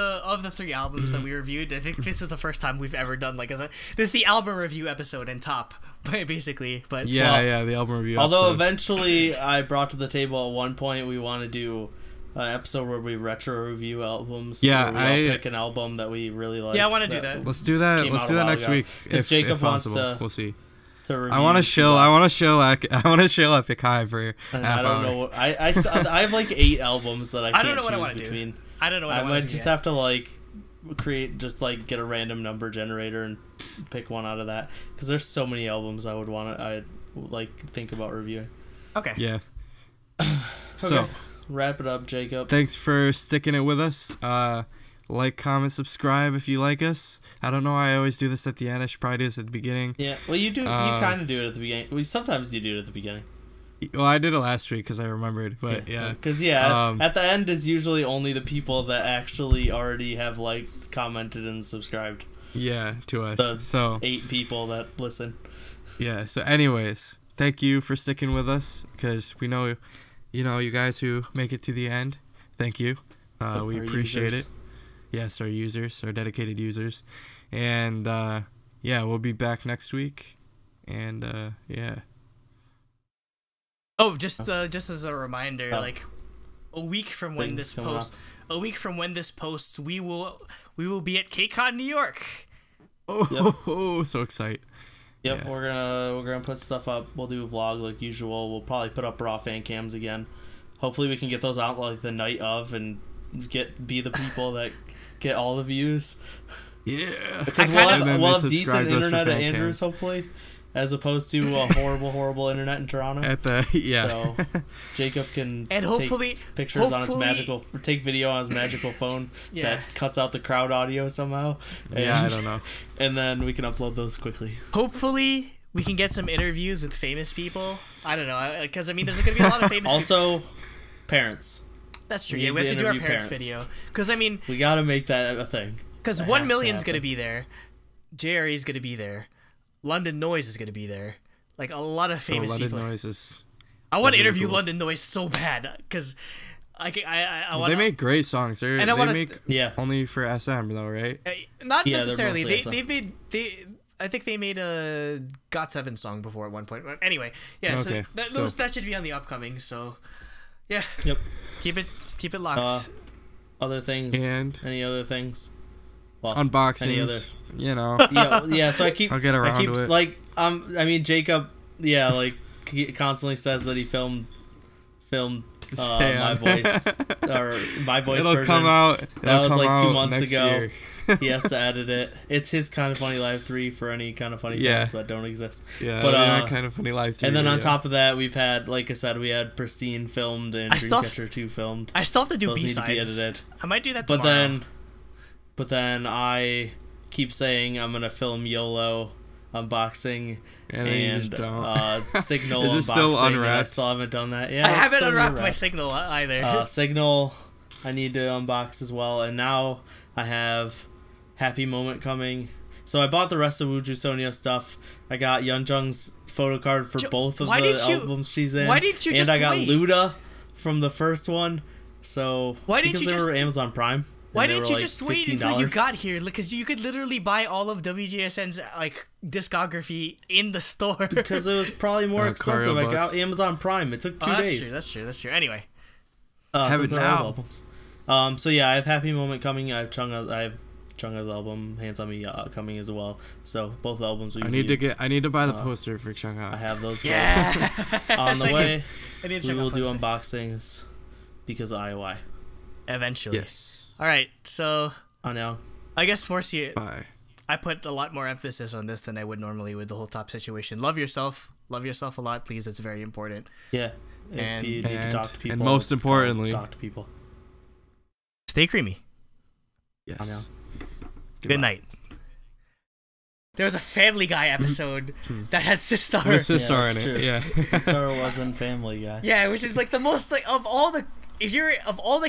the 3 albums that we reviewed, I think this is the first time we've ever done this is the album review episode and top, basically. But Yeah, Well, yeah, the album review. Although episode. eventually I brought to the table at one point we want to do an episode where we retro review albums. Yeah, where we all I- pick an album that we really like. Yeah, I wanna do that. Let's do that. came Let's out do a that while next ago. week, 'Cause Jacob if wants possible. to- We'll see. To review I want to two chill. I want to box. chill. I want to chill Epic High for And half I don't hour. know. I have like 8 albums that I can't don't know what I choose wanna do. between. I don't know what I I want might to do just yet. have to like get a random number generator and pick one out of that because there's so many albums I would want to think about reviewing. Okay. Yeah. So, Okay. Wrap it up, Jacob. thanks for sticking it with us. Like, comment, subscribe if you like us. I don't know why I always do this at the end. I should probably do this at the beginning. Yeah, well, you do. You kind of do it at the beginning. Sometimes you do it at the beginning. Well, I did it last week because I remembered, but yeah. Because at the end is usually only the people that actually already have liked, commented, and subscribed. Yeah, to us. The So 8 people that listen. yeah. So, anyways, thank you for sticking with us because we know, you guys who make it to the end. Thank you. We Our appreciate users. it. Yes, our users, our dedicated users, and yeah, we'll be back next week, and yeah. Oh, just as a reminder, like a week from when Things this coming posts, we will be at KCON New York. Oh, so excited. Yep, Yeah. we're gonna put stuff up. We'll do a vlog like usual. We'll probably put up raw fan cams again. Hopefully, we can get those out like the night of and be the people that get all the views. Yeah. Because And then we'll they have decent subscribe to us for internet at fan Andrews, cams. hopefully. as opposed to a horrible internet in Toronto. At the So Jacob can take pictures on his take video on his magical phone that cuts out the crowd audio somehow. And, I don't know. And then we can upload those quickly. Hopefully we can get some interviews with famous people. I don't know, because I mean, there's going to be a lot of famous also, parents. That's true. Yeah, we have to do our parents video. Because I mean, we got to make that a thing. Because 1 million's going to be there. JRE is going to be there. London Noise is going to be there. Like, a lot of famous people. London Noise is... I want to interview London Noise so bad. Because I want They make great songs. They make only for SM, though, right? Not necessarily. I think they made a GOT7 song before at one point. But anyway, okay. So that should be on the upcoming. So, yeah. Yep. Keep it locked. Other things? And any other things? Well, unboxings, you know. Yeah. So I'll get around to it. Like, I mean, Jacob, like, he constantly says that he filmed my voice or my voice It'll version. come out. That was like 2 months next ago. Year. He has to edit it. It's his Kind of Funny Live 3 for any Kind of Funny films that don't exist. Yeah, but Kind of Funny Live 3. And then on top of that, we've had, like I said, we had Pristine filmed and Dreamcatcher 2 filmed. I still have to do Those B-sides. need to be edited. I might do that tomorrow. But then I keep saying I'm gonna film YOLO unboxing and you just don't. Signal Is it unboxing. still unwrapped? I still haven't done that. Yeah, I haven't unwrapped my Signal either. Signal, I need to unbox as well. And now I have Happy Moment coming. So I bought the rest of Wuju Sonia stuff. I got Yeonjung's photo card for both of the albums she's in. Why didn't you just And I got wait? Luda from the first one. So because they were Amazon Prime. Why didn't you just wait until you $15. got here? Because you could literally buy all of WJSN's like discography in the store. Because it was probably more expensive. I got Amazon Prime. It took 2 days. That's true. Anyway, have it now. So yeah, I have Happy Moment coming. I have Chungha's album, Hands on Me, coming as well. So both albums. I need to buy the poster for Chungha. I have those. Yeah. On the way. We will do unboxings because of IOI. Eventually. Yes. All right, so I know. I guess more serious. Bye. I put a lot more emphasis on this than I would normally with the whole top situation. Love yourself a lot, please. It's very important. Yeah. If you need to talk to people, and most importantly, talk to people. Stay creamy. Yes. Good night. There was a Family Guy episode that had Sistar. With Sistar in it. Yeah. Sistar wasn't Family Guy. Yeah, which is like the most like of all the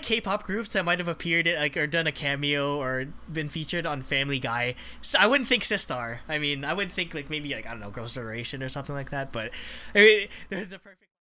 K-pop groups that might have appeared at, or done a cameo or been featured on Family Guy, so I wouldn't think Sistar. I mean, I would think like maybe like I don't know, Girls' Generation or something like that. But I mean, there's a perfect.